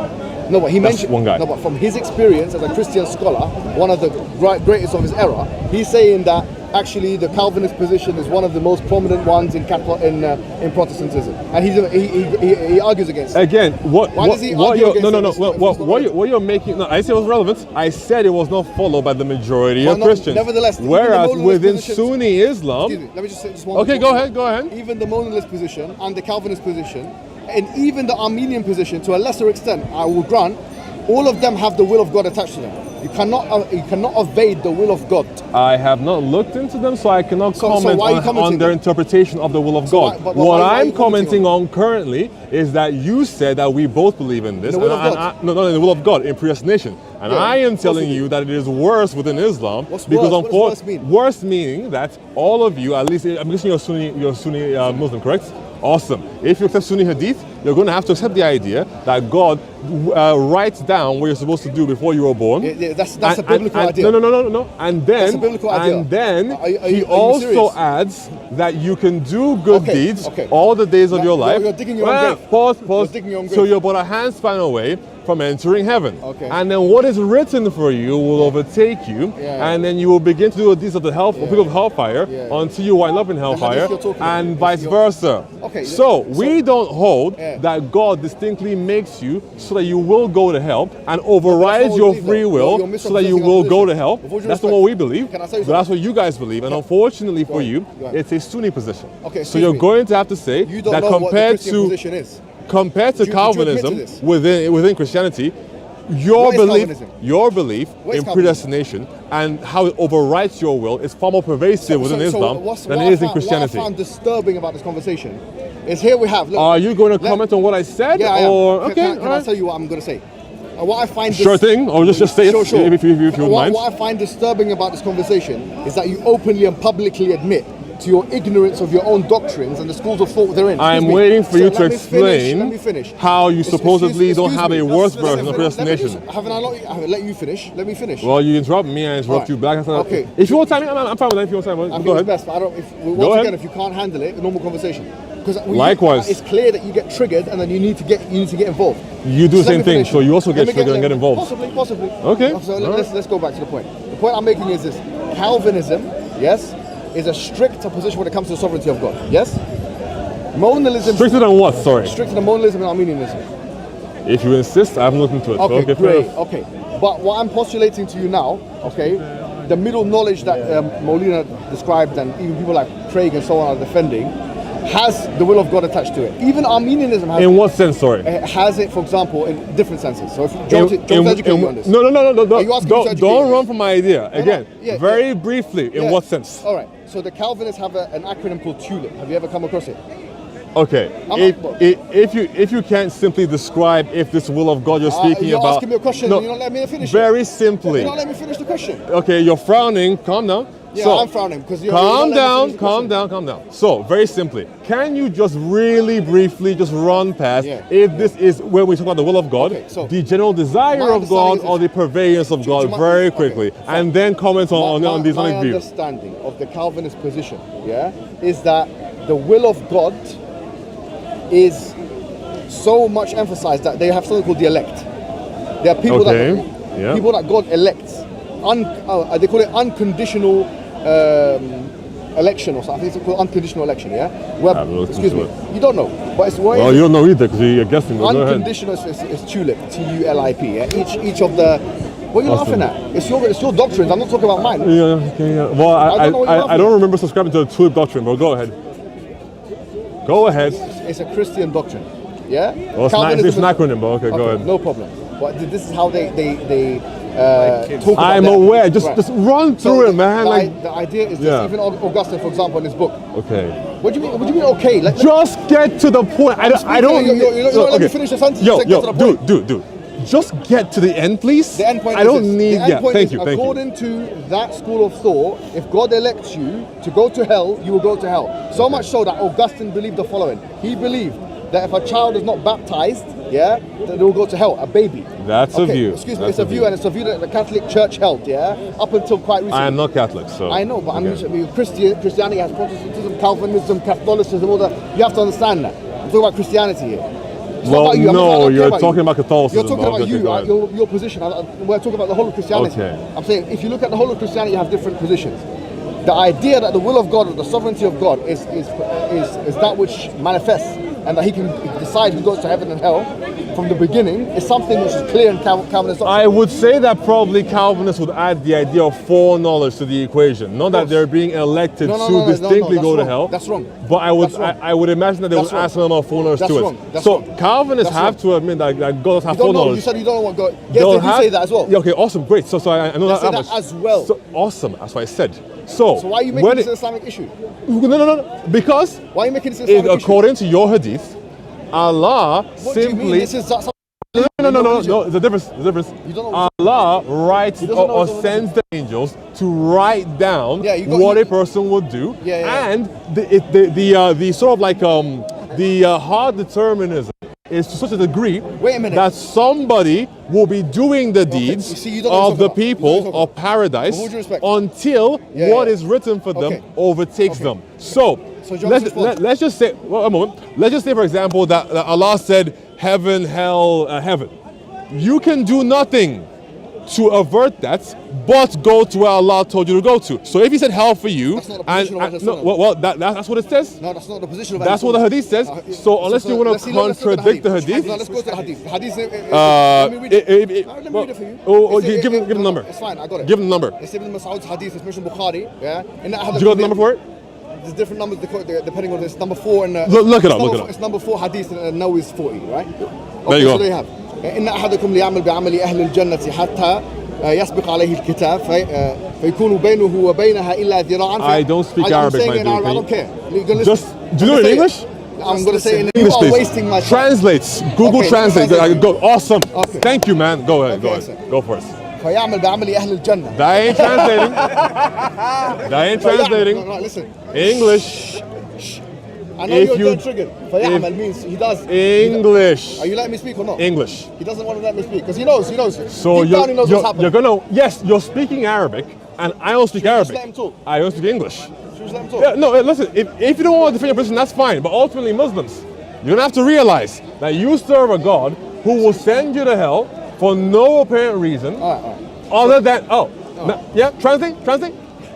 No, but he That's mentioned one guy. No, but from his experience as a Christian scholar, one of the greatest of his era, he's saying that actually the Calvinist position is one of the most prominent ones in Protestantism, and he argues against it. Again, Why does he argue against it if it's not what you're making. No, I said it was relevant. I said it was not followed by the majority Well, of no, Christians. nevertheless, even the whereas Molinist within positions- Sunni Islam, Excuse me, let me just say just one okay, more. go ahead. Even the Molinist position and the Calvinist position, and even the Armenian position, to a lesser extent, I will grant, all of them have the will of God attached to them. You cannot evade the will of God. I have not looked into them, so I cannot So comment why are you on commenting their then? interpretation of the will of So God. why- but what why are I'm you commenting commenting on currently is that you said that we both believe in this. The will and of I- God. no, in the will of God, in predestination. And Yeah, I am of course telling we you do. that it is worse within Islam. What's because worse? What does worse mean? Worse meaning that all of you, at least, I'm guessing you're a Sunni Muslim, correct? Awesome. If you accept Sunni Hadith, you're going to have to accept the idea that God writes down what you're supposed to do before you were born. Yeah, that's a biblical idea. No. And then, That's a biblical idea. And then Are you he serious? also adds that you can do good Okay, deeds okay. all the days of Now, your life. you're digging your own grave. Pause. You're digging your own So grave. you're about a handspan away from entering heaven. Okay. And then what is written for you will overtake you, Yeah. and then you will begin to do the deeds of the people of hellfire Yeah. until you wind up in hellfire, hadith you're talking about and is vice your- versa. Okay, So we don't hold Yeah. that God distinctly makes you so that you will go to hell and overrides what we your believe, free though. will You're so that you misrepresenting will our go to position. hell. With all due That's not respect, what we believe. can I say But that's something? what you guys believe. And Yeah. unfortunately for ahead, you, go ahead. it's a Sunni position. Okay, So excuse you're me. going to have to say You don't that know what the compared Christian to position is. compared to Would you admit to Calvinism this? within Christianity, your What is belief, Calvinism? your belief What is in Calvinism? predestination and how it overrides your will is far more pervasive within Islam than it is in Christianity. What I found disturbing about this conversation is here we have. Look, Are you going to comment on what I said? Yeah, I am. Or Can- okay, Can, I alright. tell you what I'm going to say? What I find Sure thing, or just say it Sure. if you wouldn't mind. What I find disturbing about this conversation is that you openly and publicly admit to your ignorance of your own doctrines and the schools of thought they're in. I'm Excuse me. waiting for So you to let me finish, let me explain finish. how you supposedly Excuse don't have me. a worse Let me version of finish. predestination. Haven't I let you finish? Let me finish. Well, you interrupt me, I interrupt Alright. you back. Okay. If you want time, I'm fine with that. If you want time, I go think ahead. it's best, but I don't. Once ahead. again, if you can't handle it, a normal conversation. Because Likewise. it's clear that you get triggered, and then you need to get involved. You do the Just let same me thing, finish. so you also Let get me triggered and get involved. Possibly. Okay. So Alright. let's go back to the point. The point I'm making is this: Calvinism, yes, is a stricter position when it comes to the sovereignty of God. Yes. Modalism. Stricter than what? Sorry. Stricter than modalism and Arminianism. If you insist, I haven't looked into it. So, Okay, fair great. enough. Okay, but what I'm postulating to you now, okay, the middle knowledge that Molina described and even people like Craig and so on are defending, has the will of God attached to it. Even Arminianism has In what sense? Sorry. has it, for example, in different senses. So if Jones educated you on this. No. Are you asking me to educate Don't you? run from my idea. Again, Yeah, very yeah. briefly, in Yeah. what sense? All right. So the Calvinists have an acronym called TULIP. Have you ever come across it? Okay. If you can't simply describe if this will of God you're speaking you're about. asking me a question No, and you're not letting me finish it. very simply. You're not letting me finish the question. Okay, you're frowning. Calm down. Yeah, So, I'm frowning because you're calm not letting me down, finish the calm question. down. So, very simply, can you just really briefly just run past Yeah. if this is where we talk about the will of God, Okay, so the general desire my of God, understanding is or the purveyance of Do you God, mind- very okay, quickly, fine. and then comment on the My Islamic view. understanding of the Calvinist position, yeah, is that the will of God is so much emphasized that they have something called the elect. There are people Okay, that yeah. people that God elects. They call it unconditional election or something. I think it's called unconditional election. Yeah. Where, I've looked excuse me. into You don't know, but it's what Well, is you don't know either because you're guessing. But go ahead. unconditional is tulip, TULIP. Yeah? Each of the. What are you Awesome. laughing at? It's your doctrines. I'm not talking about mine. Yeah, okay, yeah. Well, I don't know what you're I laughing don't at. remember subscribing to the tulip doctrine, but go ahead. Go ahead. It's a Christian doctrine. Yeah? Well, it's Calvinism an is- acronym, but okay, go ahead. No problem. But this is how they talk about I'm their- aware. Just Right. just run So through the, it, man. the idea is this. Yeah. Even Augustine, for example, in his book. Okay. What do you mean? What do you mean? Okay. Just get to the point. I don't. You don't let me finish the sentence. Yo, Just get to the point. dude. Just get to the end, please. The end point I is don't this. need. The end Yeah, point thank is, you, thank you. according to that school of thought, if God elects you to go to hell, you will go to hell. So much so that Augustine believed the following. He believed that if a child is not baptized, yeah, that they will go to hell, a baby. That's a view. Excuse me, That's it's a view, and it's a view that the Catholic Church held, yeah, up until quite recently. I am not Catholic, so. I know, but okay. I mean, Christianity has Protestantism, Calvinism, Catholicism, all that. You have to understand that. I'm talking about Christianity here. It's not Well, about you. I'm no, not- I don't care you're about talking you. about Catholicism, You're talking but about okay, you, go ahead. your position. We're talking about the whole of Christianity. Okay. I'm saying if you look at the whole of Christianity, you have different positions. The idea that the will of God or the sovereignty of God is that which manifests and that He can decide who goes to heaven and hell from the beginning is something which is clear in Calvinist doctrine. I would say that probably Calvinists would add the idea of foreknowledge to the equation. Not that they're being elected No, to distinctly that's go to wrong. hell. That's wrong. But I would That's wrong. I would imagine that they That's would wrong. add some amount of foreknowledge That's to wrong. it. That's So wrong. Calvinists That's have wrong. to admit that God has You don't know. foreknowledge. You said you don't know what God. Yes, They'll they do say that as well. Yeah, okay, awesome, great. So I know They that, say that much. as well. So awesome, that's what I said. So So why are you making when this an Islamic issue? No. Because Why are you making this an Islamic issue? according to your hadith, Allah What do you mean? simply This is something. No. The difference. You don't know. Allah writes He doesn't know or his own sends the angels to write down Yeah, what a person would do, Yeah. and the sort of like the hard determinism is to such a degree Wait a minute. that somebody will be doing the deeds You see, you don't know what of you're the talking about. You don't know people what you're of talking paradise With all due respect. until Yeah, what yeah. is written for them Okay. overtakes Okay. them. So So do you want me to respond? let's just say, well, a moment. Let's just say, for example, that Allah said heaven, hell, heaven. You can do nothing to avert that, but go to where Allah told you to go to. So if He said hell for you, That's not the position of Ahlul no, Sunnah. well, that's what it says. No, that's not the position of That's Ahlul what the Sunnah. hadith says. So unless you want let's to see, let's look at contradict the hadith, No, let's go to the hadith. The hadith. Uh, Let me read it. Let me well, read it for you. oh, It's- give him the number. It's fine. I got it. Give him the number. It's Ibn Mas'ud's hadith. It's mentioned Bukhari. Yeah. And that Do you got the number for it? There's different numbers depending on this. Number 4 and Look it up. It's number 4 hadith and now is 40, right? There you So go. there you have. إن أحدكم ليعمل بعمل أهل الجنة حتى يسبق عليه الكتاب فيكون بينه وبينها إلا ذراعا. I don't speak I'm Arabic, saying my it in dude. Arabic. I don't care. You're gonna Just listen. do you know I'm it in gonna say English? I'm going to say it. You English, are please. wasting my time. Translates. Google Okay, Translate. translate. Go. Awesome. Okay. Thank you, man. Go ahead. Okay, sir. Go for it. فيعمل بعمل أهل الجنة. That ain't translating. That ain't translating. No, listen. English. I know If you're you- getting triggered. فيعمل means he does. English. Are you letting me speak or not? English. He doesn't want to let me speak because he knows. So Deep down he knows what's happening. you're gonna, yes, you're speaking Arabic, and I don't speak Should we just Arabic. let him talk? I don't speak English. Should we just let him talk? Yeah, no, listen, if you don't want to defend your position, that's fine. But ultimately, Muslims, you're gonna have to realize that you serve a God who will send you to hell for no apparent reason, All right. other than yeah, translate,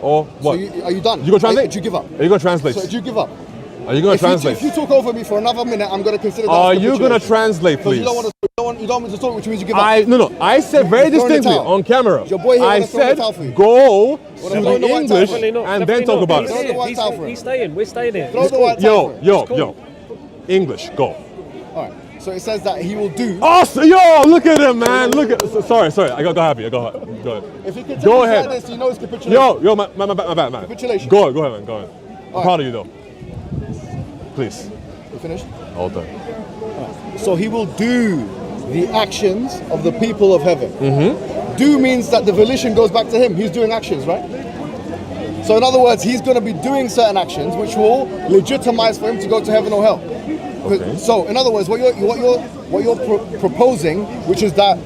or what? So are you done? You gonna translate? Did you give up? Are you gonna translate? So did you give up? Are you gonna translate? If you talk over me for another minute, I'm gonna consider that. Are as you gonna capitulation. translate, Because please? you don't want me to talk, which means you give up. I said very You're throwing the distinctly towel. on camera. Your boy here I wanna throw the said towel for you. go Wanna to throw the the white towel English for you? Definitely not. and then Definitely talk not. about Throw it. the white towel for He's him. staying. We're staying here. Throw the white towel for him. Yo, English, go. All right. So it says that he will do. Oh, look at him, man. Look at. Sorry. I got happy. Go ahead. If he continues Go like ahead. this, he knows capitulation. Yo, my bad, man. Capitulation. Go ahead, man. Go ahead. I'm right. proud of you, though. Please. You finished? All done. So he will do the actions of the people of heaven. Do means that the volition goes back to him. He's doing actions, right? So in other words, he's going to be doing certain actions which will legitimize for him to go to heaven or hell. Okay. So in other words, what you're proposing, which is that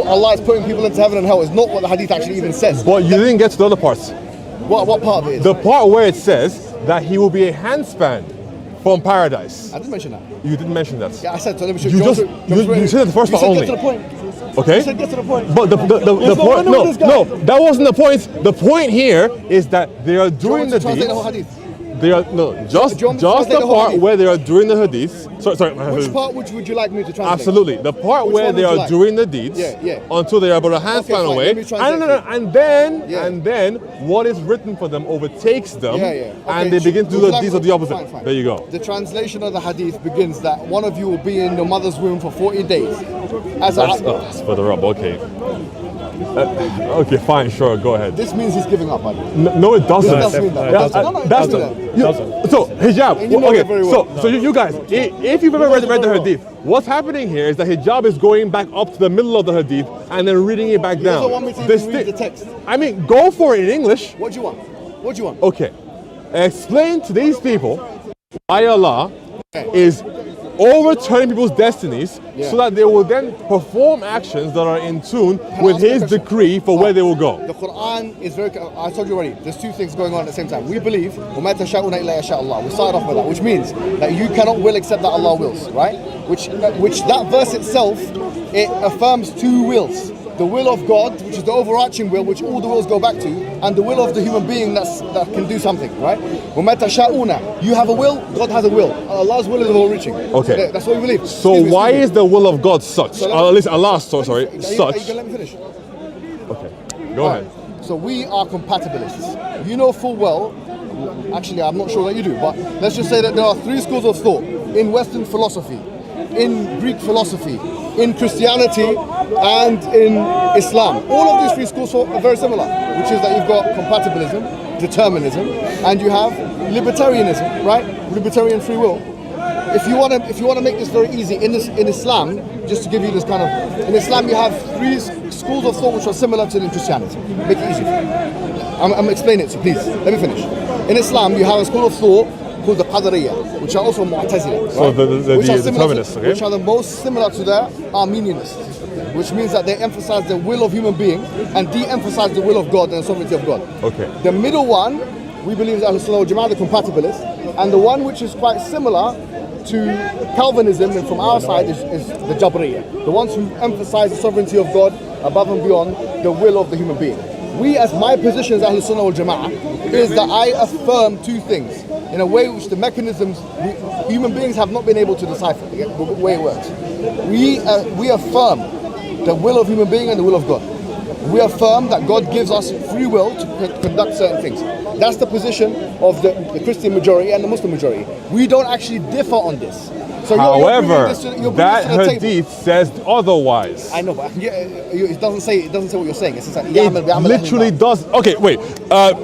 Allah is putting people into heaven and hell, is not what the hadith actually even says. But you didn't get to the other parts. What part of it is? The part where it says that he will be a handspan from paradise. I didn't mention that. You didn't mention that. Yeah, I said. So let me show You just- you said the first part only. Get to the point. Okay? You said get to the point. But the There's no point, winner with this guy. no, that wasn't the point. The point here is that they are Do you doing want me the to translate the whole deeds. hadith? They are just Do you want me to translate the the whole part hadith? where they are doing the hadiths. Sorry. Which part would you like me to translate? Absolutely, the part Which where one they would you are like? doing the deeds Yeah. until they are about a handspan fine, away, let me translate and Yeah. then what is written for them overtakes them, Yeah. Okay, and they begin to do would you the like deeds me- of the opposite. Fine. There you go. The translation of the hadith begins that one of you will be in your mother's womb for 40 days. As a, That's further up. Okay. Okay, fine, sure, go ahead. this means he's giving up, buddy. No, it doesn't. It doesn't mean that. That's- No, it that's doesn't the- mean that. you- Doesn't. So hijab. And you know okay. it very well. So you guys, if you've ever read it the very well. hadith, what's happening here is that hijab is going back up to the middle of the hadith and then reading it back He down. doesn't want me to This even read thi- the text. I mean, go for it in English. What do you want? What do you want? Okay. Explain to these people why Allah is overturning people's destinies Yeah. so that they will then perform actions that are in tune Can I with ask you a His question? decree for where they will go. The Quran is very. I told you already. There's two things going on at the same time. We believe, وَمَا تَشَاءُونَ إِلَّا يَشَاءَ اللَّهُ. We started off with that, which means that you cannot will except that Allah wills, right? Which that verse itself, it affirms two wills. The will of God, which is the overarching will, which all the wills go back to, and the will of the human being that can do something, right? وَمَا تَشَاءُونَ. You have a will, God has a will. Allah's will is overreaching. Okay. That's what we believe. So Excuse me, why excuse is the will of God such? So let me- At least Allah, sorry, me. Are you such. going to let me finish? Okay, go ahead. So we are compatibilists. You know full well, actually I'm not sure that you do, but let's just say that there are three schools of thought in Western philosophy, in Greek philosophy, in Christianity, and in Islam. All of these three schools are very similar, which is that you've got compatibilism, determinism, and you have libertarianism, right? Libertarian free will. If you want to make this very easy, in Islam, just to give you this kind of, in Islam you have three schools of thought which are similar to in Christianity. Make it easy. I'm explaining it, so please let me finish. In Islam, you have a school of thought called the Qadariyya, which are also Mu'tazila. So the which are similar determinists, okay? Which are the most similar to the Armenianists, which means that they emphasize the will of human being and de-emphasize the will of God and the sovereignty of God. Okay. The middle one, we believe is Ahlul Sunnah wal Jama'ah, the compatibilists, and the one which is quite similar to Calvinism and from our side is the Jabriyya, the ones who emphasize the sovereignty of God above and beyond the will of the human being. We, as my position as Ahlul Sunnah wal Jama'ah, is that I affirm two things in a way which the mechanisms human beings have not been able to decipher the way it works. We affirm the will of human being and the will of God. We affirm that God gives us free will to conduct certain things. That's the position of the Christian majority and the Muslim majority. We don't actually differ on this. So However, you're bringing that this to the table. hadith says otherwise. I know, but it doesn't say what you're saying. It's just like, It literally does. Okay, wait. Let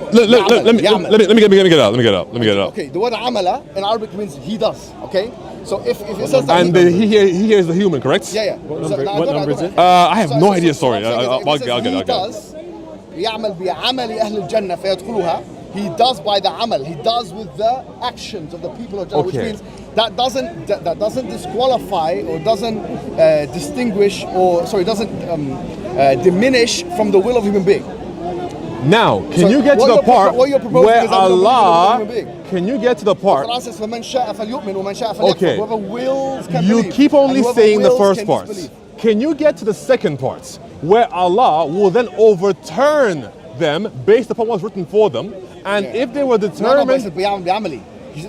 me get it out. Okay, the word amala in Arabic means he does. Okay, So if it says that And he hears the human, correct? yeah. What So, number- no, what go back, number go is back. it? I have So- no so- idea. so- Sorry, so- so- I'll it says get he it. does يعمل بعمل أهل الجنة فيدخلها. He does by the amal. He does with the actions of the people of Jannah, which Okay. means that doesn't disqualify or doesn't distinguish or doesn't diminish from the will of human being. Now, can So you get to what the you're part what you're proposing where is that we don't believe in the Allah? human being. Can you get to the part? Allah says, فَمَنْ شَاءَ فَلْيُؤْمِنْ وَمَنْ شَاءَ فَلْيَكْفُرْ. Okay. Whoever wills can You believe. keep only and whoever saying the wills first can part. disbelieve. Can you get to the second part where Allah will then overturn them based upon what's written for them? And Yeah. if they were No, but determined, it's بعملي.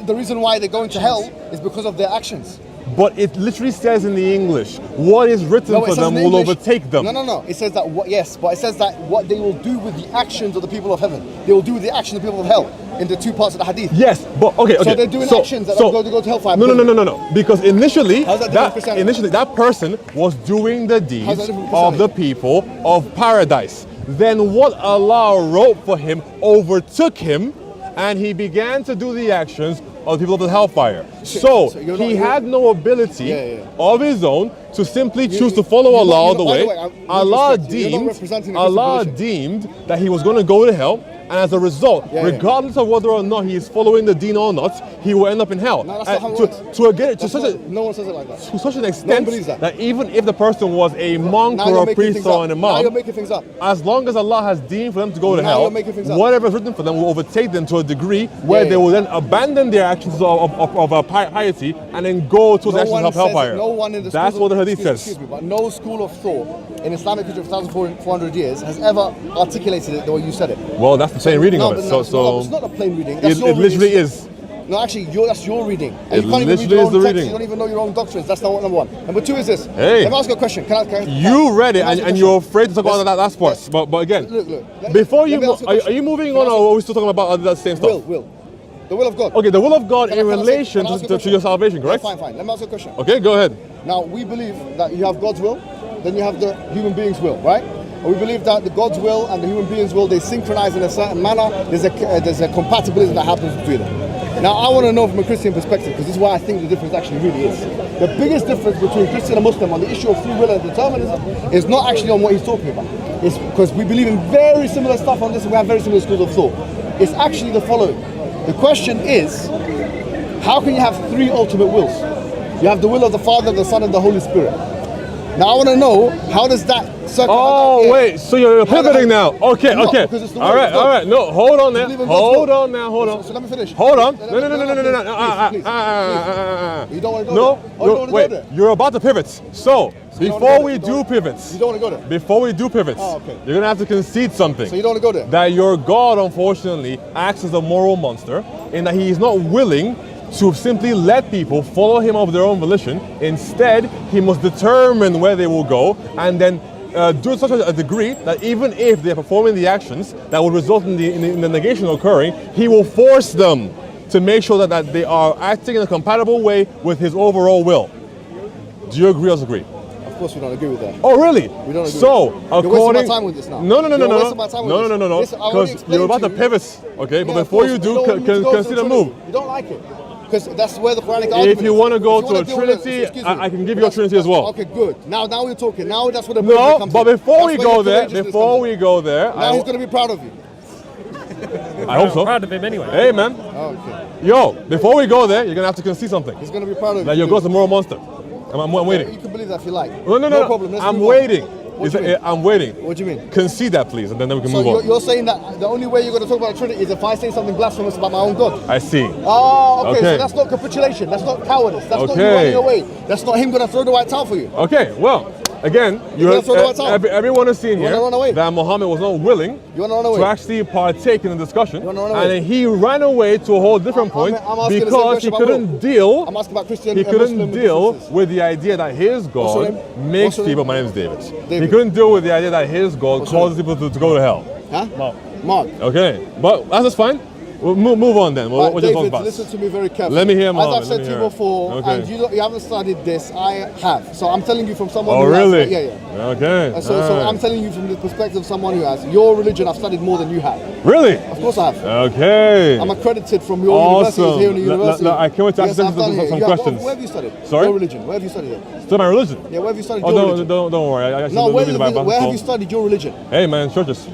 The reason why they're going to hell is because of their actions. but it literally says in the English, what is written No, it for says them in will English- overtake them. No. It says that yes, but it says that what they will do with the actions of the people of heaven, they will do with the actions of the people of hell in the two parts of the hadith. Yes, but okay. So they're doing actions that don't go to hellfire. No. Because initially, How's that different from Christianity? initially that person was doing the How's deeds that different from of the people of paradise. Then what Allah wrote for him overtook him, and he began to do the actions of the people of the hellfire. So you're he not- had no ability Yeah. of his own to simply choose to follow you're not- Allah all you're the not- by way. the way, with Allah respect, you're not representing the Allah Christian deemed that he was going to go to hell, and as a result, Yeah. regardless of whether or not he is following the deen or not, he will end up in hell. No, that's And not how it to, works. to again, to That's such not- no one says it like that. to such an extent believes that. that even if the person was a monk Now or you're a making priest things or up. an Now you're imam, making things up. as long as Allah has deemed for them to go to Now hell, you're making things up. whatever is written for them will overtake them to a degree where Yeah. they will then abandon their actions of piety and then go to the actions of hellfire. No one in the That's schools what the of- hadith excuse says. me, but no school of thought in Islamic history of 1,400 years has ever articulated it the way you said it. Well, that's the plain reading no, of it. but So, no, it's not a plain reading. That's it your reading. literally is. No, actually, that's your reading. And It you can't even read literally your is own the text. reading. You don't even know your own doctrines. That's not number one. Number two is this. Hey. Let me ask you a question. Can I You read it can I ask you a and you're question? afraid to talk about Let's- that last part. let's- But again, Look. before you, let me ask you a are question. you moving Can I on ask or you- are we still talking about that same stuff? Will. The will of God. Okay, the will of God Can I- in can I say- relation can I ask you a to question? your salvation, Yeah, correct? fine. Let me ask you a question. Okay, go ahead. Now, we believe that you have God's will, then you have the human being's will, right? And we believe that the God's will and the human being's will, they synchronize in a certain manner. There's a compatibility that happens between them. Now, I want to know from a Christian perspective, because this is why I think the difference actually really is. The biggest difference between Christian and Muslim on the issue of free will and determinism is not actually on what he's talking about. It's because we believe in very similar stuff on this and we have very similar schools of thought. It's actually the following. The question is, how can you have three ultimate wills? You have the will of the Father, the Son, and the Holy Spirit. Now I want to know, how does that circle? Oh, wait, so you're pivoting now. Okay, No, okay. because it's the All will right, of God. all right. No, hold on there. believe in God's Hold will. on now, hold on. So let me finish. Hold on. Let No. me- please. You don't want to go No, there? Oh, you don't want to wait, go there? you're about to pivot. So, you don't wanna before go we there? do pivots, You don't want to go there? before we do pivots, Oh, okay. you're gonna have to concede something. So you don't want to go there? That your God, unfortunately, acts as a moral monster in that he is not willing to simply let people follow him of their own volition. Instead, he must determine where they will go and then do it to such a degree that even if they're performing the actions that would result in the negation occurring, he will force them to make sure that they are acting in a compatible way with his overall will. Do you agree or disagree? Of course we don't agree with that. Oh, really? We don't agree. So, You're wasting according my time with this now. No, You're wasting my time with this. no. Listen, I already Because you're about to explained to pivot, okay? But Yeah, of before course, you but do, don't want me to go to consider the move. Trinity. You don't like it. Because that's where the Quranic argument If you is. want to go If you to a wanna deal with it, Trinity, excuse me. I can give you a Trinity as well. Okay, good. Now we're talking. Now that's where the No, bravery comes but in. before That's we where go your there, courageousness comes in. Now he's going to be proud of you. I hope I'm so. proud of him anyway. Hey, man. Okay. Yo, before we go there, you're gonna have to concede something. He's going to be proud of That you. your God's a moral monster. I'm waiting. You can believe that if you like. No. problem. Let's I'm move on. waiting. What do you mean? I'm waiting. What do you mean? Concede that, please, and then we can So move on. you're saying that the only way you're going to talk about the Trinity is if I say something blasphemous about my own God? I see. Oh, okay. Okay. So that's not capitulation. That's not cowardice. That's not you Okay. running away. That's not him going to throw the white towel for you. Okay, well, again, gonna throw the white towel? everyone has seen You wanna here run away? that Muhammad was not willing You want to run away? to actually partake in the discussion, You wanna run and away? then he ran away to a whole different point I'm asking the same because he question about couldn't Will. deal. I'm asking about Christian He and couldn't Muslim deal differences. with the idea that his your God name? makes What's your people. name? My name is David. He David. couldn't deal with the idea that his God What's your causes people to go to hell. Huh? Mark. Okay, but that's just fine. Well, move on then. Right, What you talk David, about? listen to me very carefully. Let me hear, As Muhammad, I've let said me to you hear. before, Okay. and you haven't studied this, I have. So I'm telling you from someone Oh, who really? has. Yeah. Okay. So Alright. I'm telling you from the perspective of someone who has. Your religion, I've studied more than you have. Really? Of course I have. Okay. I'm accredited from your Awesome. university here in the university. I can't wait to ask yes, I've some done it. some You have- questions. Where have you studied? Sorry? Your religion. Where have you studied it? Still my religion. Yeah, where have you studied Oh, your don't, religion? don't worry. I actually No, don't where, read the Bible. where have you studied your religion? Hey, man, churches.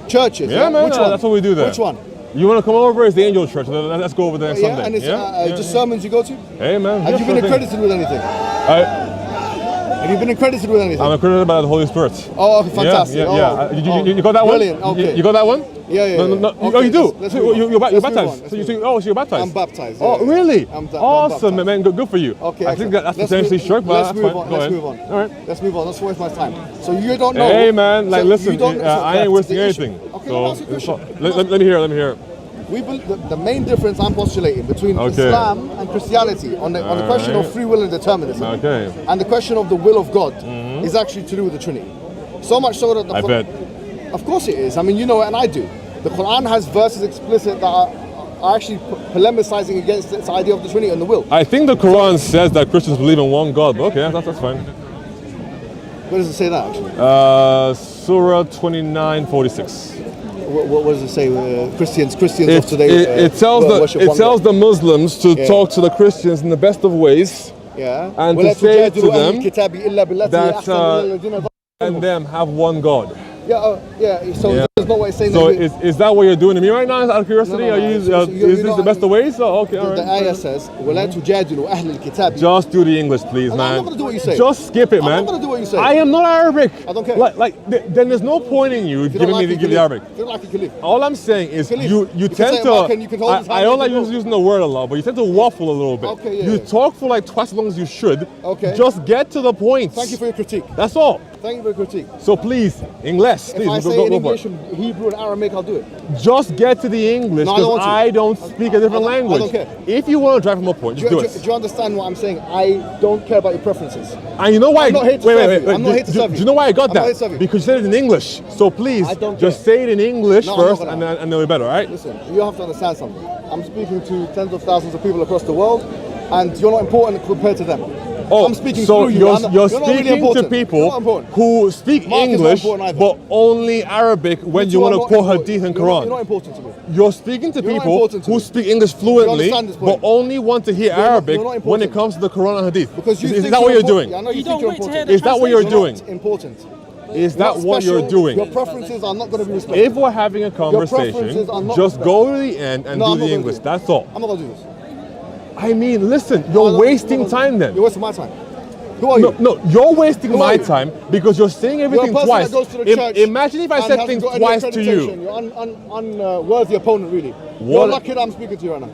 Churches. Yeah, man. Which one? That's what we do there. Which one? You want to come over? It's the Angel Church. Let's go over there Yeah, Sunday. and it's yeah? just sermons you go to? Hey, man. Have you been accredited with anything? Have you been accredited with anything? I'm accredited by the Holy Spirit. Oh, okay, fantastic. Yeah, Oh, yeah. oh, You got that brilliant. one? Okay. You got that one? Yeah, yeah. No, yeah. no. Okay, Oh, you do? let's So move on. you're Let's move baptized? on. So Let's you move think, on. oh, so you're baptized? I'm baptized. Oh, yeah. really? I'm awesome, baptized. man. Good for you. Okay, I think excellent. that's Let's potentially move- short, but let's that's move fine. on. Go Let's ahead. move on. All right. Let's move on. Let's waste my time. So you don't know. Hey, man. Like, so listen. you don't, so I ain't that's wasting the issue. anything. Okay, So, let me ask you a question. let me hear. Let me hear. The main difference I'm postulating between Okay. Islam and Christianity on the question of free will and determinism, Okay. and the question of the will of God, is actually to do with the Trinity. So much so that the I bet. Of course it is. I mean, you know it, and I do. The Quran has verses explicit that are actually polemicizing against this idea of the Trinity and the will. I think the Quran says that Christians believe in one God, but okay, that's fine. Where does it say that actually? Surah 29:46. What does it say? Christians It, of today. it tells worship one God. the Muslims to Yeah. talk to the Christians in the best of ways, Yeah. and وَلَا to say تُجَادِلُوا to أَهْلَ them الْكِتَابِ إِلَّا بِالَّتِي that, أَحْسَنُ إِلَّا الَّذِينَ ظَلَمُوا. and them have one God. Yeah, So Yeah. there's no way saying So that. is that what you're doing to me right now? Out of curiosity, No, are no, you? so you Is this know, the best of ways? Oh, okay, all The right. ayah says, وَلَا تُجَادِلُوا أَهْلَ الْكِتَابِ. Just do the English, please, I'm man. not gonna do what you say. Just skip it, I'm man. not gonna do what you say. I am not Arabic. I don't care. Then there's no point in you If you giving don't me like to it, give you the can Arabic. leave. If you don't like it, you can leave. All I'm saying is can leave. you You can tend say to. American, you can hold his hand, I you don't can like go. using the word a lot, but you tend to waffle a little bit. Okay, yeah, You yeah. talk for like twice as long as you should. Okay. Just get to the point. Thank you for your critique. That's all. Thank you for your critique. So please, English, If please I go, say go, in go for English, it. Hebrew, and Aramaic, I'll do it. Just get to the English No, I because don't want to. I don't speak a different I don't language. care. If you want to drive from a point, Do just you, do do it. you understand what I'm saying? I don't care about your preferences. And you know why? I'm not here to wait, serve wait, you. wait. I'm not here to serve Do you. you know why I got I'm not here that? to serve you. Because you said it in English. So please, I don't just care. say it in English No, I'm not first, gonna. and then it'll be better, all right? Listen, you have to understand something. I'm speaking to tens of thousands of people across the world, and you're not important compared to them. I'm speaking so through you. you're, I'm not- you're not really speaking to important. You're people not important. who speak Mark is not English important either. but only Arabic when you two want are to not quote important. Hadith and You're not- Quran. You're not important to me. You're speaking to You're not people important to who me. speak English fluently understand this but point? only want to hear You're not- Arabic you're not when it important. comes to the Quran and Hadith. Because you is think that what you're important. doing? Yeah, I know you You think don't you're wait to hear important. the Is that what you're translation. doing? Not important. Is You're that not what you're special. doing? Your preferences are not going to be respected. If we're having a conversation, preferences are not just respected. go to the end and No, I'm do not the gonna English. do it. That's all. I'm not going to do this. I mean, listen, No, you're no, wasting no, time then. You're wasting my time. Who are you? No, you're wasting Who my are you? time because you're saying You're a everything person twice. that goes to the church. Imagine if I and said hasn't things got any twice to accreditation. you. You're unworthy opponent, really. What- You're lucky that I'm speaking to you right now.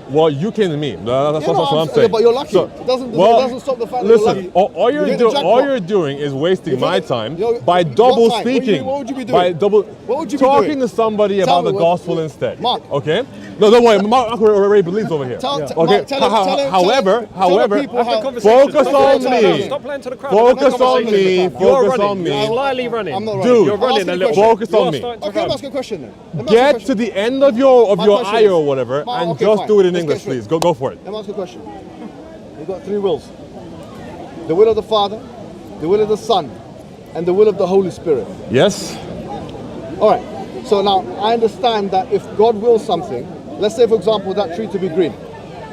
Well, you came to me. That's Yeah, no, what I'm yeah, saying. but you're lucky. It doesn't stop the fact that listen, you're lucky. all You hit the you're jackpot. doing is wasting If my you- time you're- by what double time? speaking. What would you be By doing? double What would you be talking doing? to somebody Tell about me the what- gospel instead. Mark. Okay? No, don't worry. Mark already believes over here. Tell- okay. Mark, tell him- However, tell the people Have the how- conversation. focus Stop on playing to the me. crowd. Stop playing to the crowd. Focus Have a on conversation me. with the You're Focus running. on me. You're slyly running. I'm not Dude. running. You're I'm running asking a a little question. Focus on You're me. starting to Okay, let me run. ask you a question then. Let me ask you a Get question. to the end of your My ayah question or is- whatever and Okay, just fine. do it in Let's English, get please. straight. Go for it. Let me ask you a question. You've got three wills. The will of the Father, the will of the Son, and the will of the Holy Spirit. Yes? All right. So now I understand that if God wills something, let's say for example that tree to be green.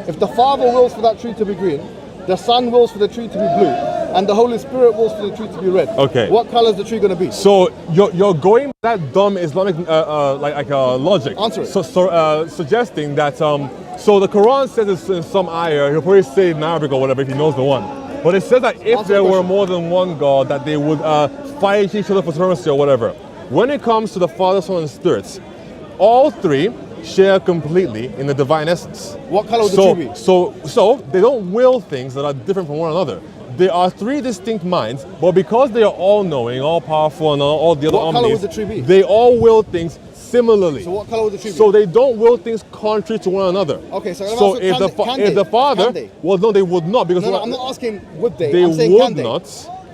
If the Father wills for that tree to be green, the Son wills for the tree to be blue, and the Holy Spirit wills for the tree to be red. Okay. What color is the tree going to be? So you're going that dumb Islamic logic. Answer it. Suggesting that so the Quran says it's in some ayah. He'll probably say it in Arabic or whatever if he knows the one. But it says that if Answer there the were question. more than one God, that they would fight each other for supremacy or whatever. When it comes to the Father, Son, and Spirit, all three share completely in the divine essence. What color would the so, tree be? So they don't will things that are different from one another. There are three distinct minds, but because they are all knowing, all powerful, and all the other What color omnis, would the tree be? they all will things similarly. So what color would the tree be? So they don't will things contrary to one another. Okay, so let me so ask you, if can the they? Father, Can they? well, no, they would not because No, I'm not asking would they. they I'm saying would can they? not.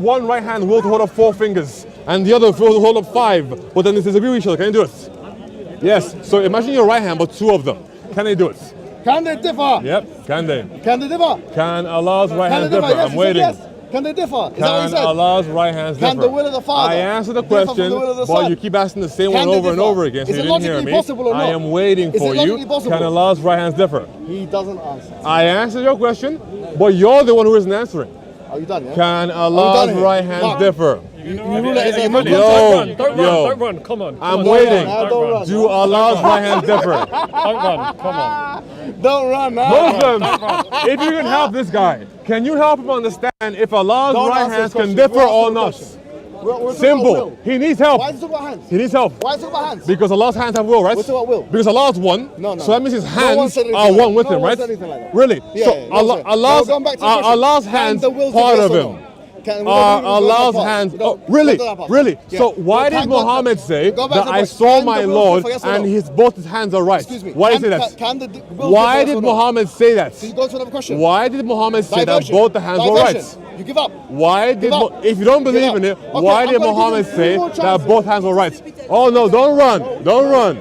one right hand will to hold up 4 fingers, and the other will hold up 5, but then they disagree with each other. Can they do it? Yes. So imagine your right hand, but 2 of them. Can they do it? Can they differ? Yep. Can they? Can they differ? Can Allah's right Can hand they differ? differ? Yes, I'm he said waiting. yes. Can they differ? Is that what he Can said? Allah's right hands differ? Can the will of the Father I answered the differ from question, the will of the but Son? you keep asking the same Can one they over and differ? over again, so Is you it didn't hear logically me. possible or I not? am waiting Is for it you. logically possible? Can Allah's right hands differ? He doesn't answer. I answered your question, but you're the one who isn't answering. Are you done, yeah? Can Allah's here? right hands Mark. differ? You rule it as a Yo, Muslim. Don't run, come on. I'm Come on, waiting. Don't run. Do Allah's right hands differ? Don't run, come on. Don't run now. Muslims, if you can help this guy, can you help him understand if Allah's Don't right answer hands this can question. differ We're or asking the not? question. We're talking about Simple. will. He needs help. Why is it talking about hands? He needs help. Why is it talking about hands? Because Allah's hands have will, right? We're talking about will. Because Allah's one. No. So that means his No one hands said anything are like one that. with No him, one right? said anything like that. Really? Yeah, So yeah, no one said. Allah's, Now, going back to the question. Allah's Can hands the will part do of yes or him. no? Can- Are we don't do Allah's that part. hands? We don't- Oh, we really? don't do that part. Really? Yeah. So why Well, did can God- Muhammad say Go back that to the I question. saw Can my the will Lord differ, yes or and no? both his hands are right? Excuse me. Why did he say that? Can the will Why differ, yes did or no? Muhammad say that? So you go to another question. Why did Muhammad say that Diversion. both the hands were Diversion. right? You give up. Why did, Give up. if you don't Give believe up. in it, Okay, why I'm did gonna give Muhammad you say three more that chances. both hands were right? Oh no, don't run, don't run.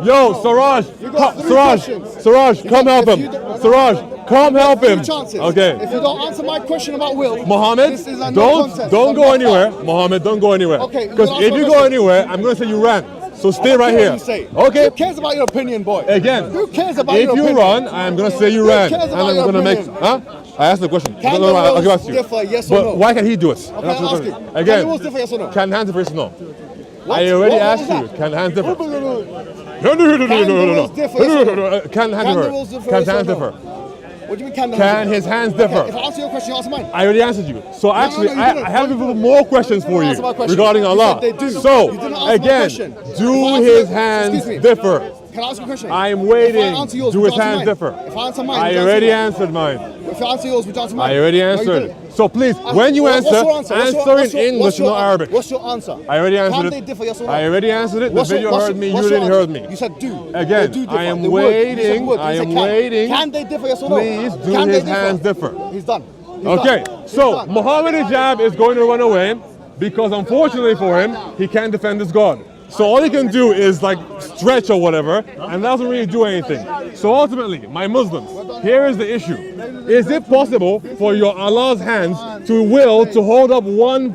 Yo, Siraj, got three Siraj, questions. Siraj, come help if him. you don't- Siraj, come help Three him. chances. Okay. If you don't answer my question about will, Mohammed, this is a no don't contest. go Don't anywhere. Mohammed, don't go anywhere. Okay, Because you ask if my you go question. anywhere, I'm going to say you ran. So stay I don't right care here. what you say. Okay. Who cares about your opinion, boy? Again, Who cares about if your you opinion? run, I'm going to say you Who ran. cares And about I'm your going to make. opinion? Huh? I asked the question. Can No, the I'll wills give it to you. differ, yes or But no? why can't he do it? Okay, I'm asking. Can Again, the wills differ, yes or no? can hands differ? Yes or no? What? I already What was asked you. that? Can hands differ? Can No. the wills differ, yes or no? Can hands Can the differ? wills differ, Can yes or hands no? differ? What do you mean can the Can hands his differ? hands Okay, differ? if I answer your question, you answer mine. I already answered you. So actually, you I didn't. have No, you even more questions for you answer my question. regarding You Allah. said they do. So, You didn't answer my again, question. If I do answer his your- hands excuse me. differ? Can I ask you a question? I'm waiting. If I answer yours, Do would his you answer hands mine? differ? If I answer mine, I would you already answer answered mine. mine? If you answer yours, would you answer mine? I already No, you answered. didn't. So please, when you What's answer, your answer? answer in English, not Arabic. What's your answer? I already answered Can it. they differ, yes or no? I already answered it. The What's your- video what's heard your- me. You what's your didn't answer? heard me. You said do. Again, They do differ. I am They would. You said waiting. would. You I said am can. waiting. Can they differ, yes or no? Please do Can they his hands differ. He's done. He's Okay, done. He's so done. Muhammad Hijab is going to run away because unfortunately for him, he can't defend his God. So all he can do is like stretch or whatever, and doesn't really do anything. So ultimately, my Muslims, here is the issue. Is it possible for your Allah's hands to will to hold up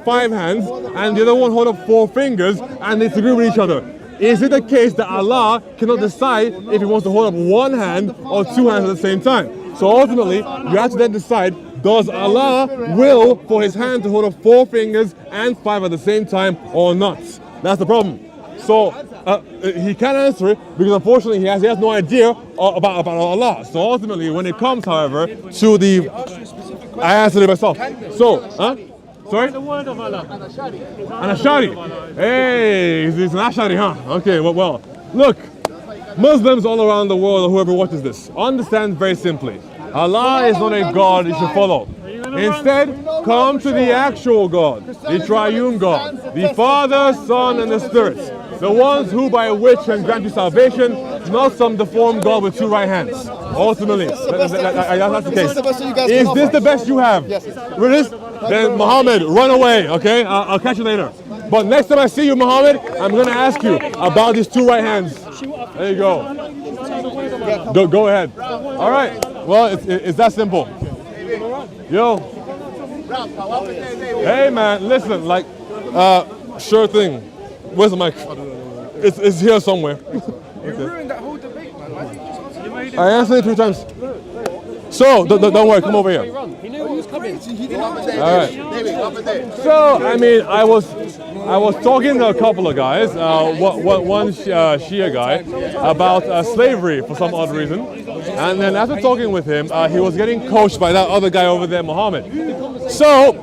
5 hands and the other one hold up 4 fingers and they disagree with each other? Is it the case that Allah cannot decide if he wants to hold up 1 hand or 2 hands at the same time? So ultimately, you have to then decide, does Allah will for his hand to hold up 4 fingers and 5 at the same time or not? That's the problem. So he can't answer it because unfortunately he has no idea about Allah. So ultimately, when it comes, however, to the, I answered it myself. So, sorry? The word of Allah. An Ashari. Hey, he's an Ashari, huh? Okay, well, look, Muslims all around the world, or whoever watches this, understand very simply. Allah is not a God you should follow. Instead, come to the actual God, the triune God, the Father, Son, and the Spirit. The ones who by which can grant you salvation, not some deformed God with 2 right hands. Ultimately, that's the case. Is this the best you have? Yes. Really? Then Muhammad, run away, okay? I'll catch you later. But next time I see you, Muhammad, I'm going to ask you about these 2 right hands. There you go. Go ahead. All right. Well, it's that simple. Yo. Hey, man, listen, like, sure thing. Where's the mic? It's here somewhere. You ruined that whole debate, man. Why didn't you just answer? I answered it 3 times. So, don't worry, come over here. He knew he was coming. All right. So, I mean, I was talking to a couple of guys, one Shia guy, about slavery for some odd reason. And then after talking with him, he was getting coached by that other guy over there, Muhammad. So,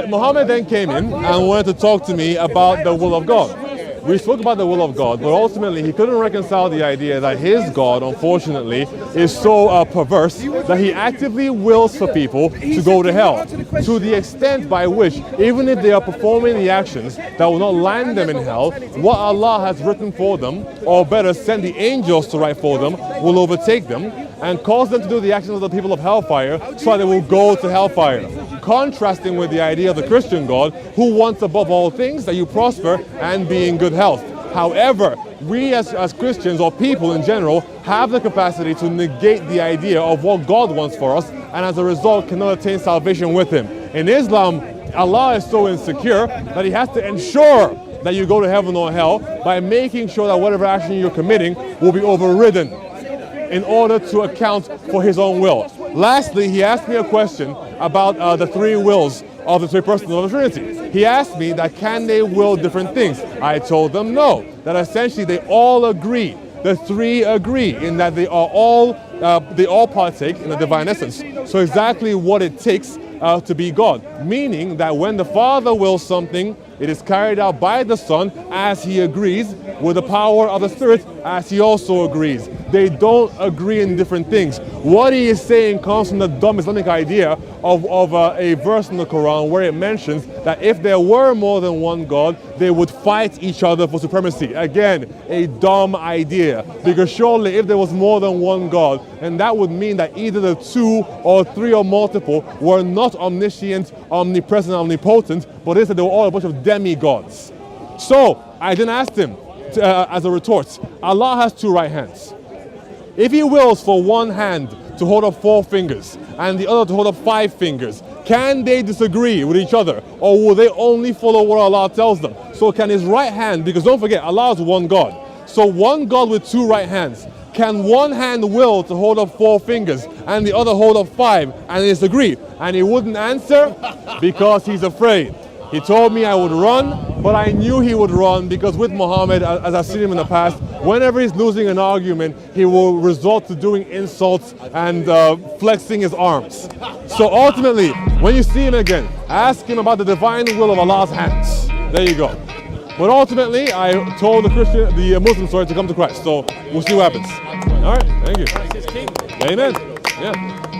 Muhammad then came in and wanted to talk to me about the will of God. We spoke about the will of God, but ultimately he couldn't reconcile the idea that his God, unfortunately, is so perverse that he actively wills for people to go to hell. To the extent by which, even if they are performing the actions that will not land them in hell, what Allah has written for them, or better, send the angels to write for them, will overtake them and cause them to do the actions of the people of hellfire so that they will go to hellfire. contrasting with the idea of the Christian God, who wants above all things that you prosper and be in good health. However, we as Christians, or people in general, have the capacity to negate the idea of what God wants for us, and as a result cannot attain salvation with Him. In Islam, Allah is so insecure that He has to ensure that you go to heaven or hell by making sure that whatever action you're committing will be overridden in order to account for His own will. Lastly, he asked me a question about the three wills of the three persons of the Trinity. He asked me that can they will different things? I told them no, that essentially they all agree. The three agree in that they all partake in the divine essence. So exactly what it takes to be God, meaning that when the Father wills something, it is carried out by the Son as He agrees, with the power of the Spirit as He also agrees. They don't agree in different things. What he is saying comes from the dumb Islamic idea of a verse in the Quran where it mentions that if there were more than one God, they would fight each other for supremacy. Again, a dumb idea, because surely if there was more than one God, and that would mean that either the two or three or multiple were not omniscient, omnipresent, omnipotent, but instead they were all a bunch of demigods. So I then asked him as a retort, Allah has two right hands. If He wills for one hand to hold up 4 fingers and the other to hold up 5 fingers, can they disagree with each other, or will they only follow what Allah tells them? So can His right hand, because don't forget, Allah is one God, so one God with 2 right hands, can one hand will to hold up 4 fingers and the other hold up 5 and they disagree? And he wouldn't answer because he's afraid. He told me I would run, but I knew he would run because with Muhammad, as I've seen him in the past, whenever he's losing an argument, he will resort to doing insults and flexing his arms. So ultimately, when you see him again, ask him about the divine will of Allah's hands. There you go. But ultimately, I told the Muslim to come to Christ. So we'll see what happens. All right, thank you. Amen. Yeah.